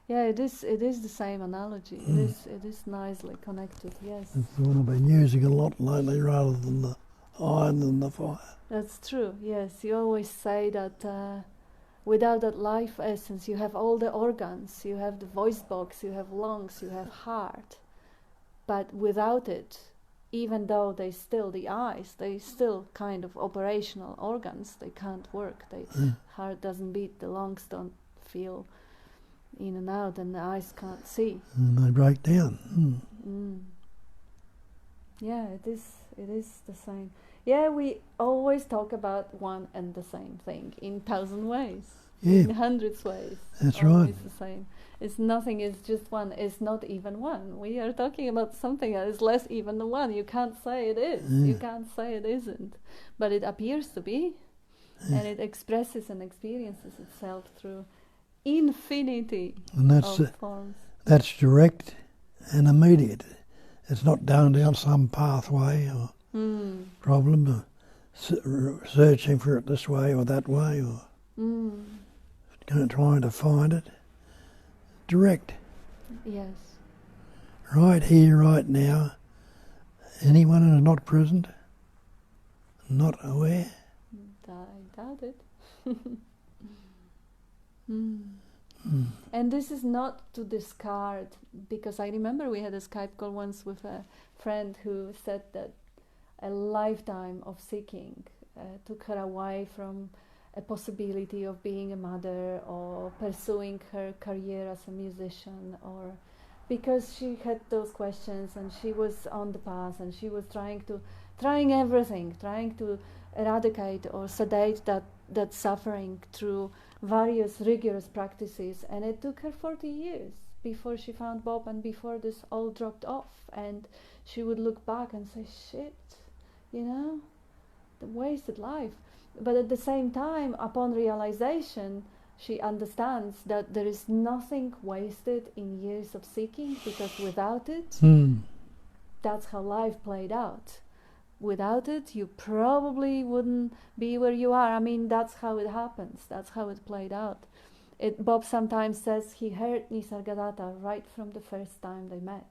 Yeah, it is the same analogy. It is nicely connected, yes. It's the one I've been using a lot lately, rather than the iron and the fire. That's true, yes. You always say that without that life essence, you have all the organs. You have the voice box, you have lungs, you have heart. But without it, even though the eyes, they still kind of operational organs. They can't work. Heart doesn't beat, the lungs don't feel in and out, and the eyes can't see. And they break down. Yeah, it is the same. Yeah, we always talk about one and the same thing in 1,000 ways, in hundreds ways. That's always right. The same. It's nothing. It's just one. It's not even one. We are talking about something that is less even than one. You can't say it is. You can't say it isn't. But it appears to be, and it expresses and experiences itself through infinity And that's of forms. That's direct and immediate. It's not down some pathway or problem, or searching for it this way or that way, or trying to find it. Direct. Yes. Right here, right now. Anyone who is not present, not aware. I doubt it. And this is not to discard, because I remember we had a Skype call once with a friend who said that a lifetime of seeking took her away from a possibility of being a mother or pursuing her career as a musician, or because she had those questions and she was on the path and she was trying everything, trying to eradicate or sedate that suffering through various rigorous practices, and it took her 40 years before she found Bob and before this all dropped off, and she would look back and say, shit, the wasted life. But at the same time, upon realization, she understands that there is nothing wasted in years of seeking, because without it, that's how life played out. Without it, you probably wouldn't be where you are. I mean, that's how it happens. That's how it played out. Bob sometimes says he heard Nisargadatta right from the first time they met.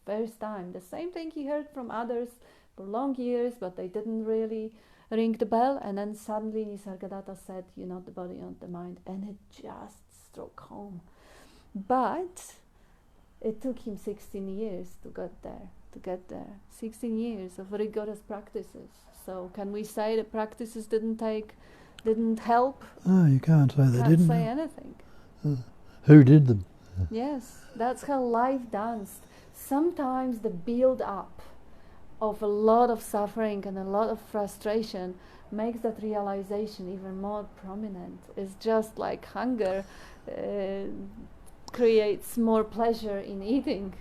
First time. The same thing he heard from others for long years, but they didn't really ring the bell. And then suddenly Nisargadatta said, you're not the body, you're not the mind. And it just struck home. But it took him 16 years to get there. 16 years of rigorous practices. So can we say the practices didn't help? No, you can't say they didn't. Can't say anything. Who did them? Yes, that's how life danced. Sometimes the build up of a lot of suffering and a lot of frustration makes that realization even more prominent. It's just like hunger creates more pleasure in eating.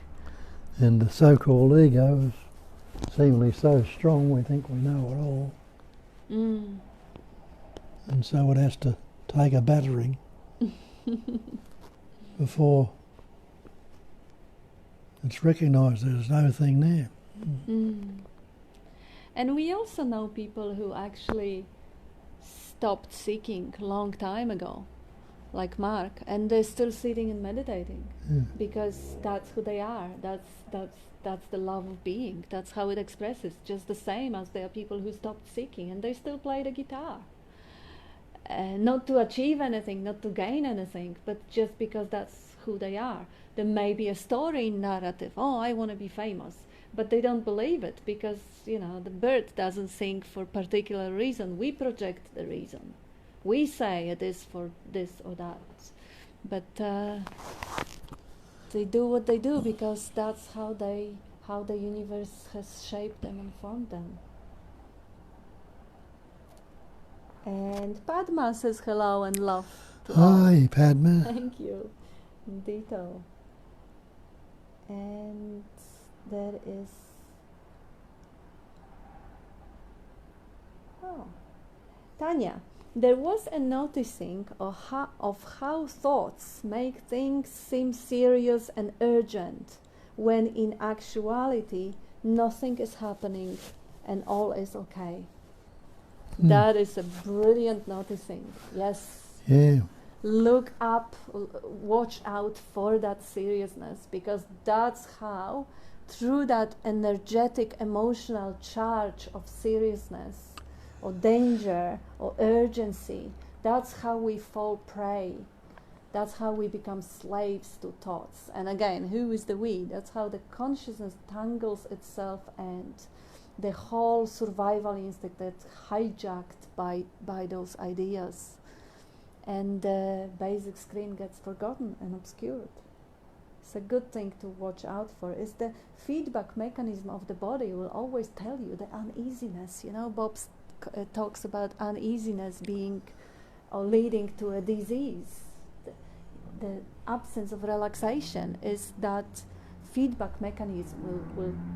And the so-called ego is seemingly so strong we think we know it all. And so it has to take a battering before it's recognised there's no thing there. And we also know people who actually stopped seeking a long time ago, like Mark, and they're still sitting and meditating because that's who they are. That's the love of being. That's how it expresses. Just the same as there are people who stopped seeking and they still play the guitar. Not to achieve anything, not to gain anything, but just because that's who they are. There may be a story narrative. Oh, I want to be famous. But they don't believe it because, the bird doesn't sing for a particular reason. We project the reason. We say it is for this or that. But they do what they do because that's how the universe has shaped them and formed them. And Padma says hello and love to all. Hi, Padma. Thank you. Ditto. And there is... Tanya, there was a noticing of how thoughts make things seem serious and urgent, when in actuality nothing is happening and all is okay. That is a brilliant noticing. Yes. Yeah. Look up, watch out for that seriousness, because that's how, through that energetic emotional charge of seriousness or danger or urgency, that's how we fall prey. That's how we become slaves to thoughts. And again, who is the we? That's how the consciousness tangles itself, and the whole survival instinct that's hijacked by those ideas. And the basic screen gets forgotten and obscured. It's a good thing to watch out for. Is the feedback mechanism of the body will always tell you the uneasiness. Bob talks about uneasiness being or leading to a disease. The absence of relaxation is that feedback mechanism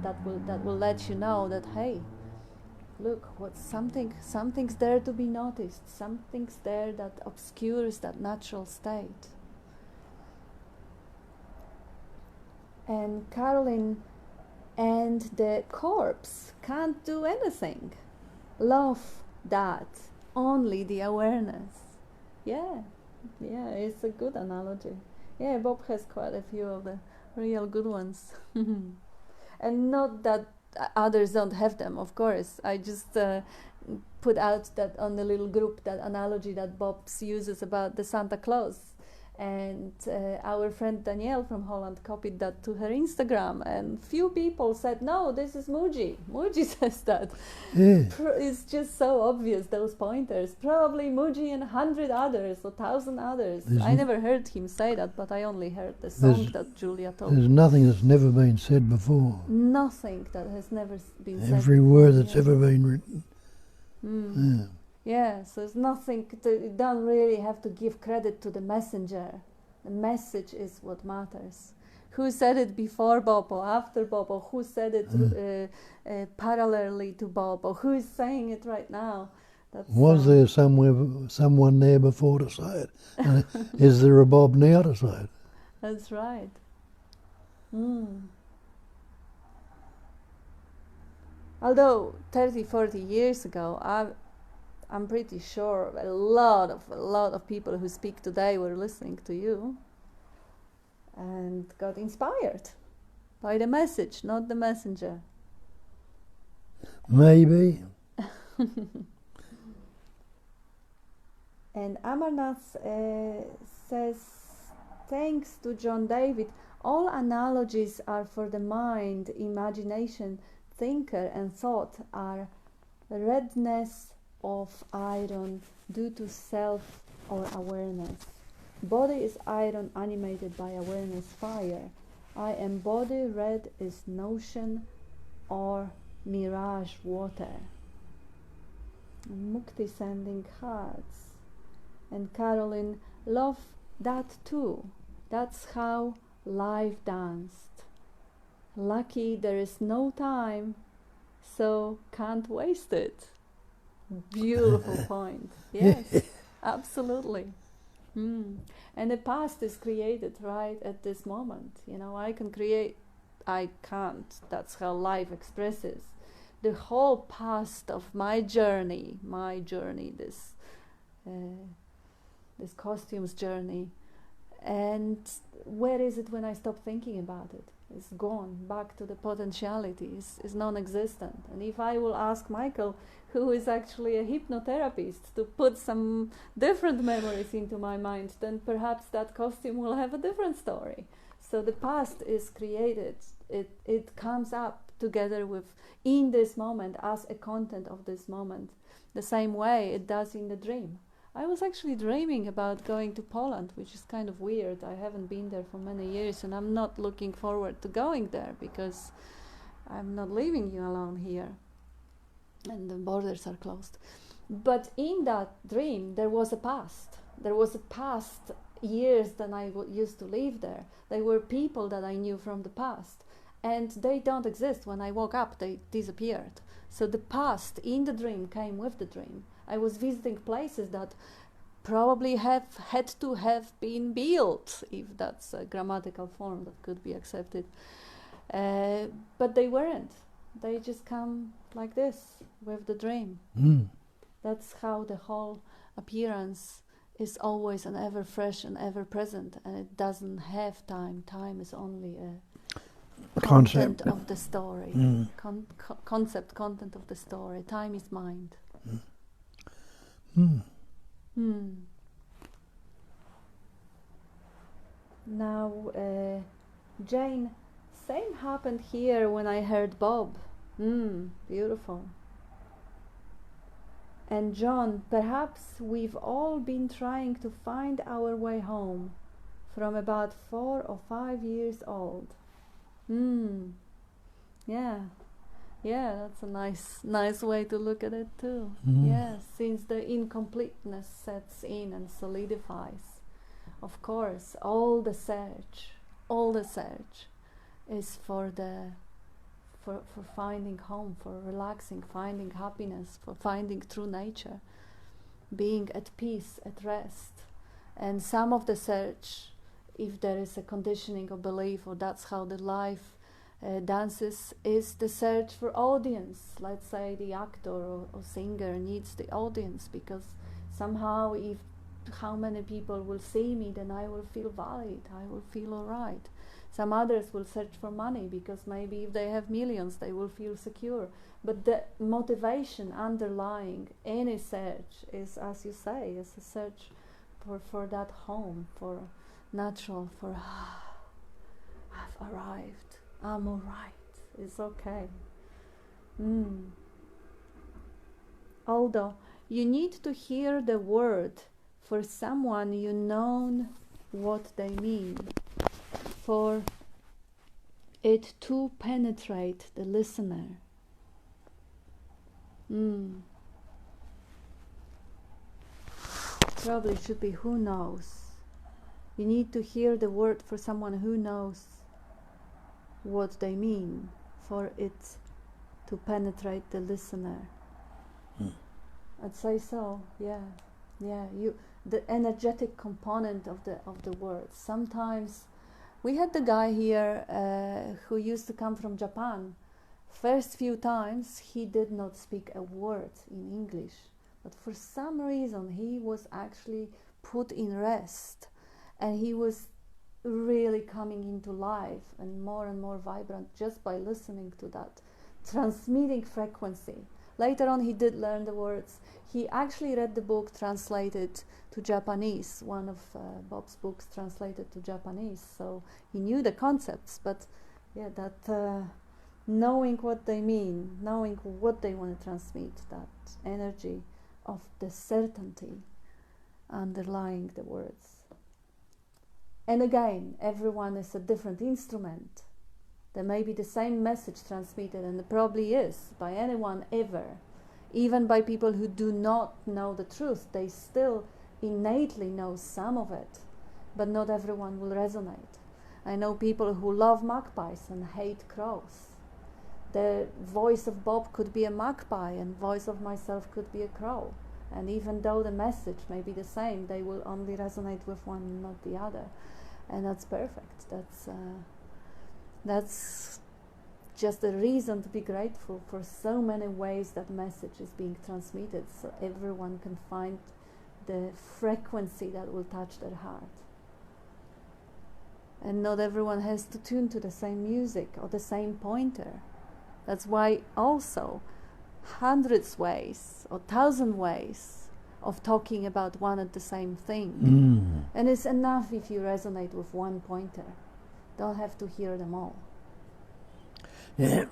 that will let you know that, hey, look, something's there to be noticed. Something's there that obscures that natural state. And Caroline, and the corpse can't do anything. Love that, only the awareness. Yeah, it's a good analogy. Yeah, Bob has quite a few of the real good ones. And not that others don't have them, of course. I just put out that on the little group, that analogy that Bob uses about the Santa Claus. And our friend Danielle from Holland copied that to her Instagram, and few people said, no, this is Muji. Muji says that. Yeah. It's just so obvious, those pointers. Probably Muji and 100 others or 1,000 others. I never heard him say that, but I only heard the song that Julia told. There's nothing that's never been said before. Nothing that has never been said. Every word that's ever been written. Yeah. Yeah, so it's nothing, you don't really have to give credit to the messenger. The message is what matters. Who said it before Bob or after Bob, or who said it parallelly to Bob, or who is saying it right now? Was there someone there before to say it? And is there a Bob now to say it? That's right. Although 30, 40 years ago, I'm pretty sure a lot of people who speak today were listening to you and got inspired by the message, not the messenger. Maybe. And Amarnath says, thanks to John David, all analogies are for the mind, imagination, thinker and thought are redness of iron due to self or awareness. Body is iron animated by awareness fire. I am body, red is notion or mirage water. Mukti sending hearts. And Caroline, love that too. That's how life danced. Lucky there is no time, so can't waste it. Beautiful point. Yes, absolutely. And the past is created right at this moment. You know, I can create, I can't. That's how life expresses. The whole past of my journey, this costumes journey. And where is it when I stop thinking about it? It's gone back to the potentiality. It's non-existent. And if I will ask Michael, who is actually a hypnotherapist, to put some different memories into my mind, then perhaps that costume will have a different story. So the past is created. It comes up together with, in this moment, as a content of this moment, the same way it does in the dream. I was actually dreaming about going to Poland, which is kind of weird. I haven't been there for many years, and I'm not looking forward to going there because I'm not leaving you alone here, and the borders are closed. But in that dream, there was a past. There was a past years that I used to live there. They were people that I knew from the past, and they don't exist. When I woke up, they disappeared. So the past in the dream came with the dream. I was visiting places that probably had to have been built, if that's a grammatical form that could be accepted. But they weren't. They just come like this with the dream. That's how the whole appearance is always and ever fresh and ever present, and it doesn't have time. Time is only a content of the story. Content of the story. Time is mind. Now, Jane, same happened here when I heard Bob. Beautiful. And John, perhaps we've all been trying to find our way home from about 4 or 5 years old. Yeah, that's a nice way to look at it too. Yeah, since the incompleteness sets in and solidifies. Of course, all the search is for finding home, for relaxing, finding happiness, for finding true nature, being at peace, at rest. And some of the search, if there is a conditioning or belief, or that's how the life dances, is the search for audience. Let's say the actor or singer needs the audience, because somehow if how many people will see me, then I will feel valid, I will feel alright. Some others will search for money, because maybe if they have millions they will feel secure. But the motivation underlying any search is, as you say, is a search for that home, for natural, for I've arrived, I'm alright, it's okay. Although you need to hear the word for someone you know what they mean, for it to penetrate the listener. Probably should be who knows. You need to hear the word for someone who knows what they mean, for it to penetrate the listener. I'd say so. Yeah. The energetic component of the words. Sometimes we had the guy here who used to come from Japan. First few times he did not speak a word in English, but for some reason he was actually put in rest, and he was really coming into life and more vibrant just by listening to that transmitting frequency. Later on he did learn the words. He actually read the book translated to Japanese, one of Bob's books translated to Japanese, so he knew the concepts. But yeah, that knowing what they mean, knowing what they want to transmit, that energy of the certainty underlying the words. And again, everyone is a different instrument. There may be the same message transmitted, and it probably is, by anyone ever. Even by people who do not know the truth, they still innately know some of it, but not everyone will resonate. I know people who love magpies and hate crows. The voice of Bob could be a magpie, and voice of myself could be a crow. And even though the message may be the same, they will only resonate with one, not the other. And that's perfect. That's just a reason to be grateful for so many ways that message is being transmitted, so everyone can find the frequency that will touch their heart. And not everyone has to tune to the same music or the same pointer. That's why also hundreds ways or 1,000 ways of talking about one and the same thing. And it's enough if you resonate with one pointer. Don't have to hear them all. Yeah.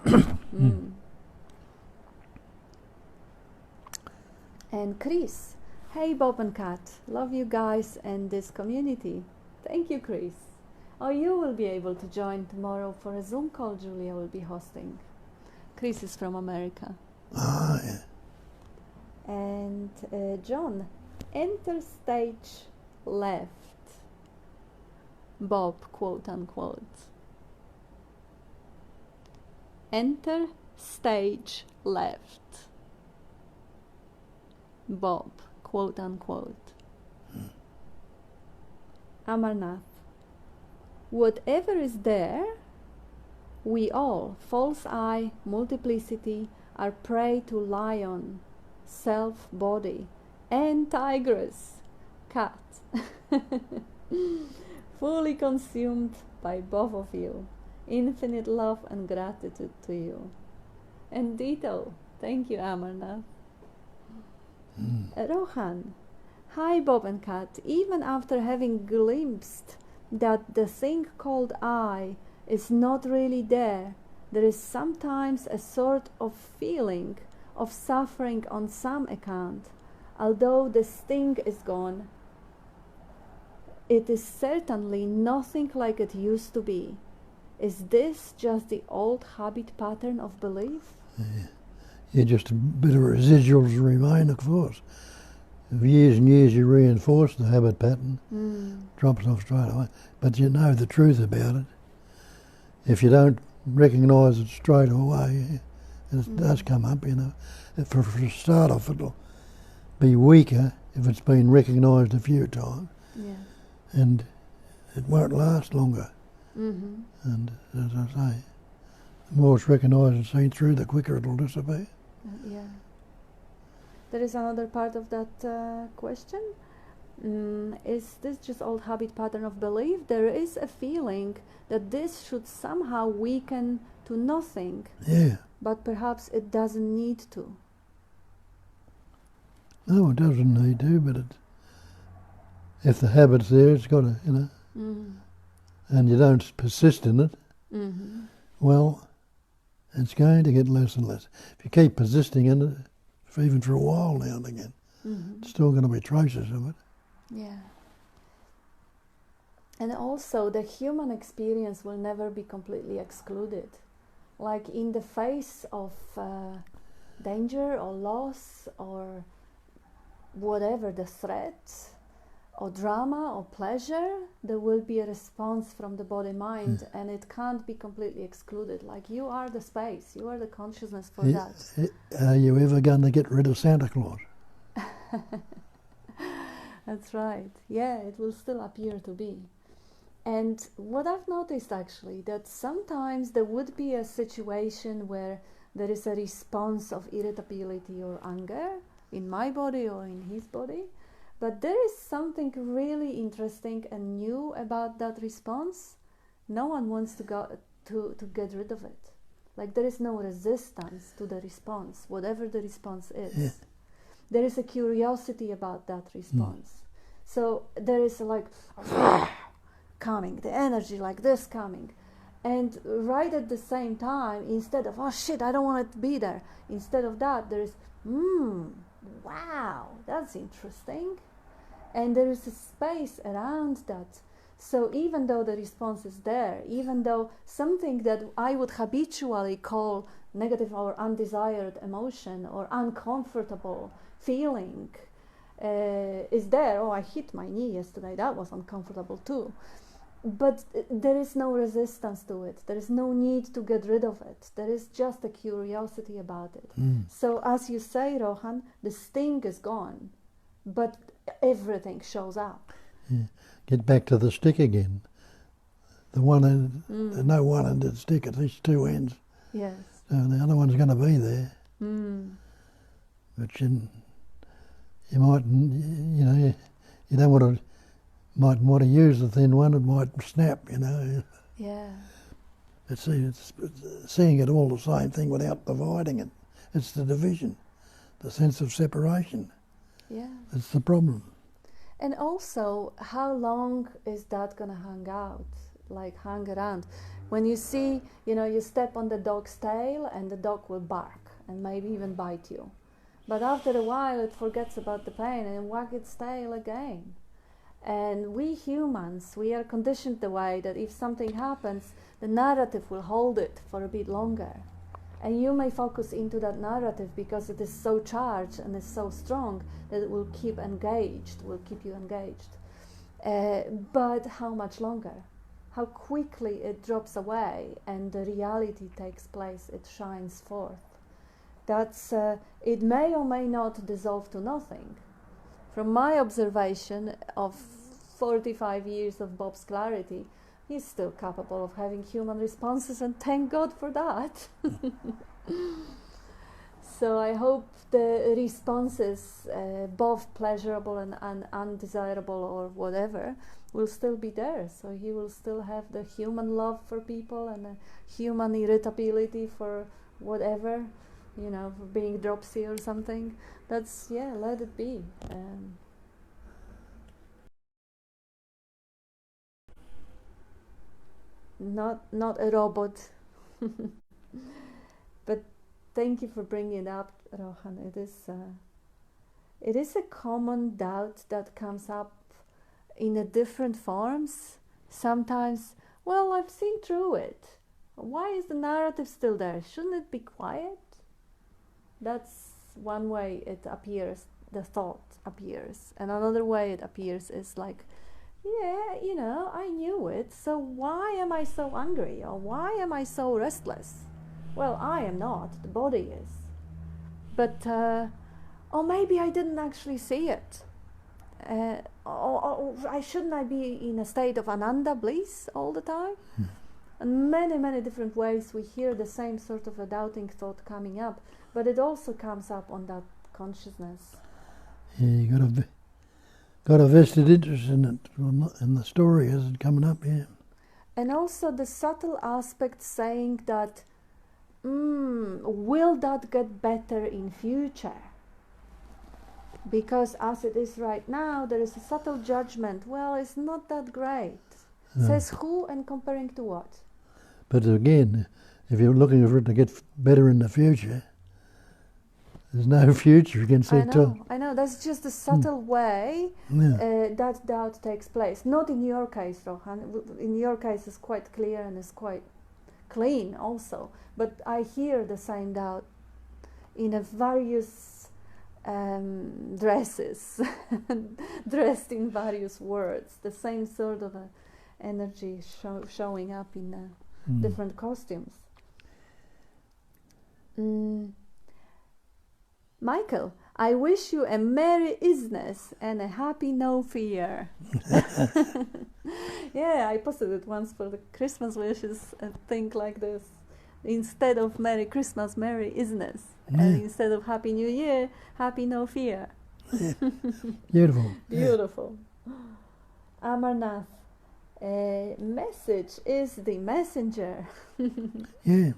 And Chris, hey Bob and Kat, love you guys and this community. Thank you, Chris. Oh, you will be able to join tomorrow for a Zoom call Julia will be hosting. Chris is from America. Ah, yeah. And John, enter stage left. Bob, quote unquote. Enter stage left. Bob, quote unquote. Amarnath. Whatever is there, we all, false I, multiplicity, are prey to lion, self, body, and tigress, cat, fully consumed by both of you. Infinite love and gratitude to you. And ditto. Thank you, Amarnath. Rohan. Hi, Bob and Kat. Even after having glimpsed that the thing called I is not really there, there is sometimes a sort of feeling of suffering on some account. Although the sting is gone, it is certainly nothing like it used to be. Is this just the old habit pattern of belief? Yeah, just a bit of residuals remain, of course. For years and years you reinforce the habit pattern, drops off straight away. But you know the truth about it. If you don't recognise it straight away, and it does come up, you know. For a start off, it'll be weaker if it's been recognised a few times. Yeah. And it won't last longer. And as I say, the more it's recognised and seen through, the quicker it'll disappear. Yeah. There is another part of that question. Is this just old habit pattern of belief? There is a feeling that this should somehow weaken to nothing. Yeah. But perhaps it doesn't need to. No, it doesn't need to, but if the habit's there, it's got to, you know. And you don't persist in it, well, it's going to get less and less. If you keep persisting in it, even for a while now and again, it's still going to be traces of it. Yeah. And also, the human experience will never be completely excluded. Like in the face of danger or loss or whatever the threat, or drama or pleasure, there will be a response from the body-mind, and it can't be completely excluded. Like you are the space, you are the consciousness for that. Are you ever going to get rid of Santa Claus? That's right. Yeah, it will still appear to be. And what I've noticed actually, that sometimes there would be a situation where there is a response of irritability or anger in my body or in his body. But there is something really interesting and new about that response. No one wants to get rid of it. Like there is no resistance to the response, whatever the response is. Yeah. There is a curiosity about that response. So there is like coming, the energy like this coming. And right at the same time, instead of, oh shit, I don't want it to be there. Instead of that, there is, wow, that's interesting. And there is a space around that So even though the response is there, even though something that I would habitually call negative or undesired emotion or uncomfortable feeling is there. Oh, I hit my knee yesterday, that was uncomfortable too. But there is no resistance to it. There is no need to get rid of it. There is just a curiosity about it. So as you say, Rohan, the sting is gone, but everything shows up. Yeah. Get back to the stick again. The one end, there's no one end of the stick, at least two ends. Yes. So the other one's going to be there. But you might, you don't want to, might want to use the thin one, it might snap, Yeah. It's seeing it all the same thing without dividing it. It's the division, the sense of separation. Yeah. It's the problem. And also, how long is that going to hang out? Like hang around? When you see, you step on the dog's tail and the dog will bark and maybe even bite you. But after a while it forgets about the pain and wag its tail again. And we humans, we are conditioned the way that if something happens, the narrative will hold it for a bit longer. And you may focus into that narrative because it is so charged and is so strong that it will keep you engaged. But how much longer? How quickly it drops away and the reality takes place, it shines forth. It may or may not dissolve to nothing. From my observation of 45 years of Bob's clarity, he's still capable of having human responses, and thank God for that. So I hope the responses, both pleasurable and undesirable or whatever, will still be there. So he will still have the human love for people and the human irritability for whatever, for being dropsy or something. Let it be. Not a robot. But thank you for bringing it up, Rohan. It is a common doubt that comes up in a different forms. Sometimes, well, I've seen through it. Why is the narrative still there? Shouldn't it be quiet? That's one way it appears, the thought appears. And another way it appears is like, yeah, I knew it, so why am I so angry? Or why am I so restless? Well, I am not, the body is. But, or maybe I didn't actually see it. Shouldn't I be in a state of ananda, bliss, all the time? And many, many different ways we hear the same sort of a doubting thought coming up, but it also comes up on that consciousness. Yeah, you got a vested interest in it, in the story as it's coming up, yeah. And also the subtle aspect saying that, will that get better in future? Because as it is right now, there is a subtle judgment. Well, it's not that great. No. Says who and comparing to what? But again, if you're looking for it to get better in the future, there's no future you can see. I know. That's just a subtle way that doubt takes place. Not in your case, Rohan. In your case, it's quite clear and it's quite clean also. But I hear the same doubt in a various dresses, dressed in various words. The same sort of energy showing up in different costumes. Michael, I wish you a Merry Isness and a Happy No Fear. Yeah, I posted it once for the Christmas wishes, a thing like this. Instead of Merry Christmas, Merry Isness. And instead of Happy New Year, Happy No Fear. Yeah. Beautiful. Beautiful. Yeah. Amarnath, message is the messenger. Yeah.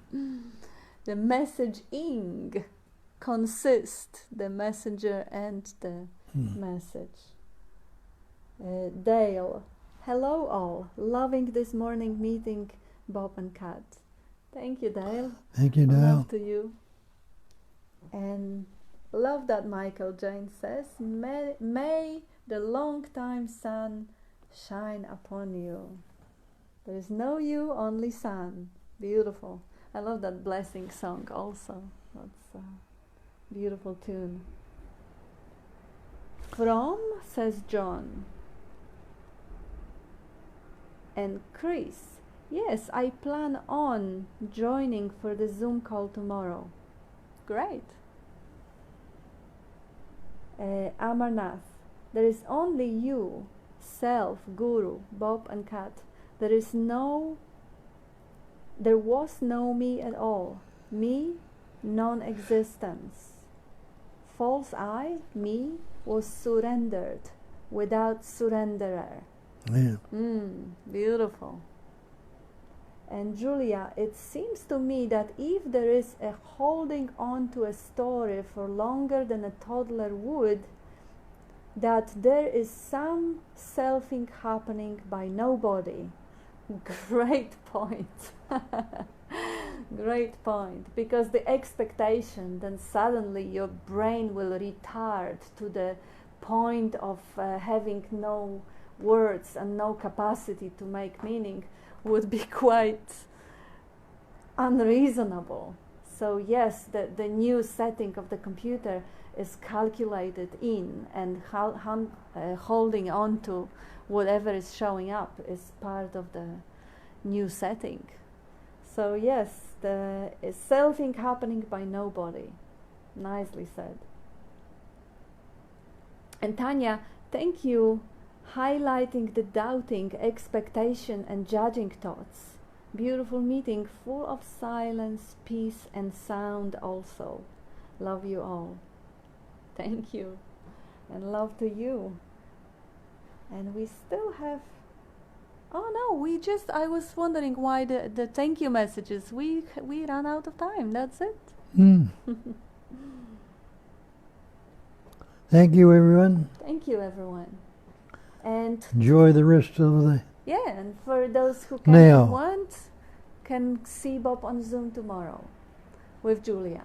The messaging consist the messenger and the message. Dale, hello all, loving this morning meeting, Bob and Kat. Thank you, Dale. Thank you, Dale. Love to you. And love that Michael Jane says, may the long-time sun shine upon you. There is no you, only sun. Beautiful. I love that blessing song also. That's a beautiful tune. From, says John. And Chris, yes, I plan on joining for the Zoom call tomorrow. Great. Amarnath, there is only you, self, guru, Bob and Kat. There was no me at all. Me, non-existence. False I, me, was surrendered without surrenderer. Yeah. Beautiful. And Julia, it seems to me that if there is a holding on to a story for longer than a toddler would, that there is some selfing happening by nobody. Great point. Great point. Because the expectation, then suddenly your brain will retard to the point of having no words and no capacity to make meaning, would be quite unreasonable. So yes, the new setting of the computer is calculated in, and holding on to whatever is showing up is part of the new setting. So yes, the selfing happening by nobody. Nicely said. And Tanya, thank you highlighting the doubting, expectation and judging thoughts. Beautiful meeting, full of silence, peace and sound also. Love you all. Thank you. And love to you. And we still have... Oh no, I was wondering why the thank you messages. We ran out of time, that's it. Thank you, everyone. Thank you, everyone. And enjoy the rest of the... Yeah, and for those who can see Bob on Zoom tomorrow with Julia.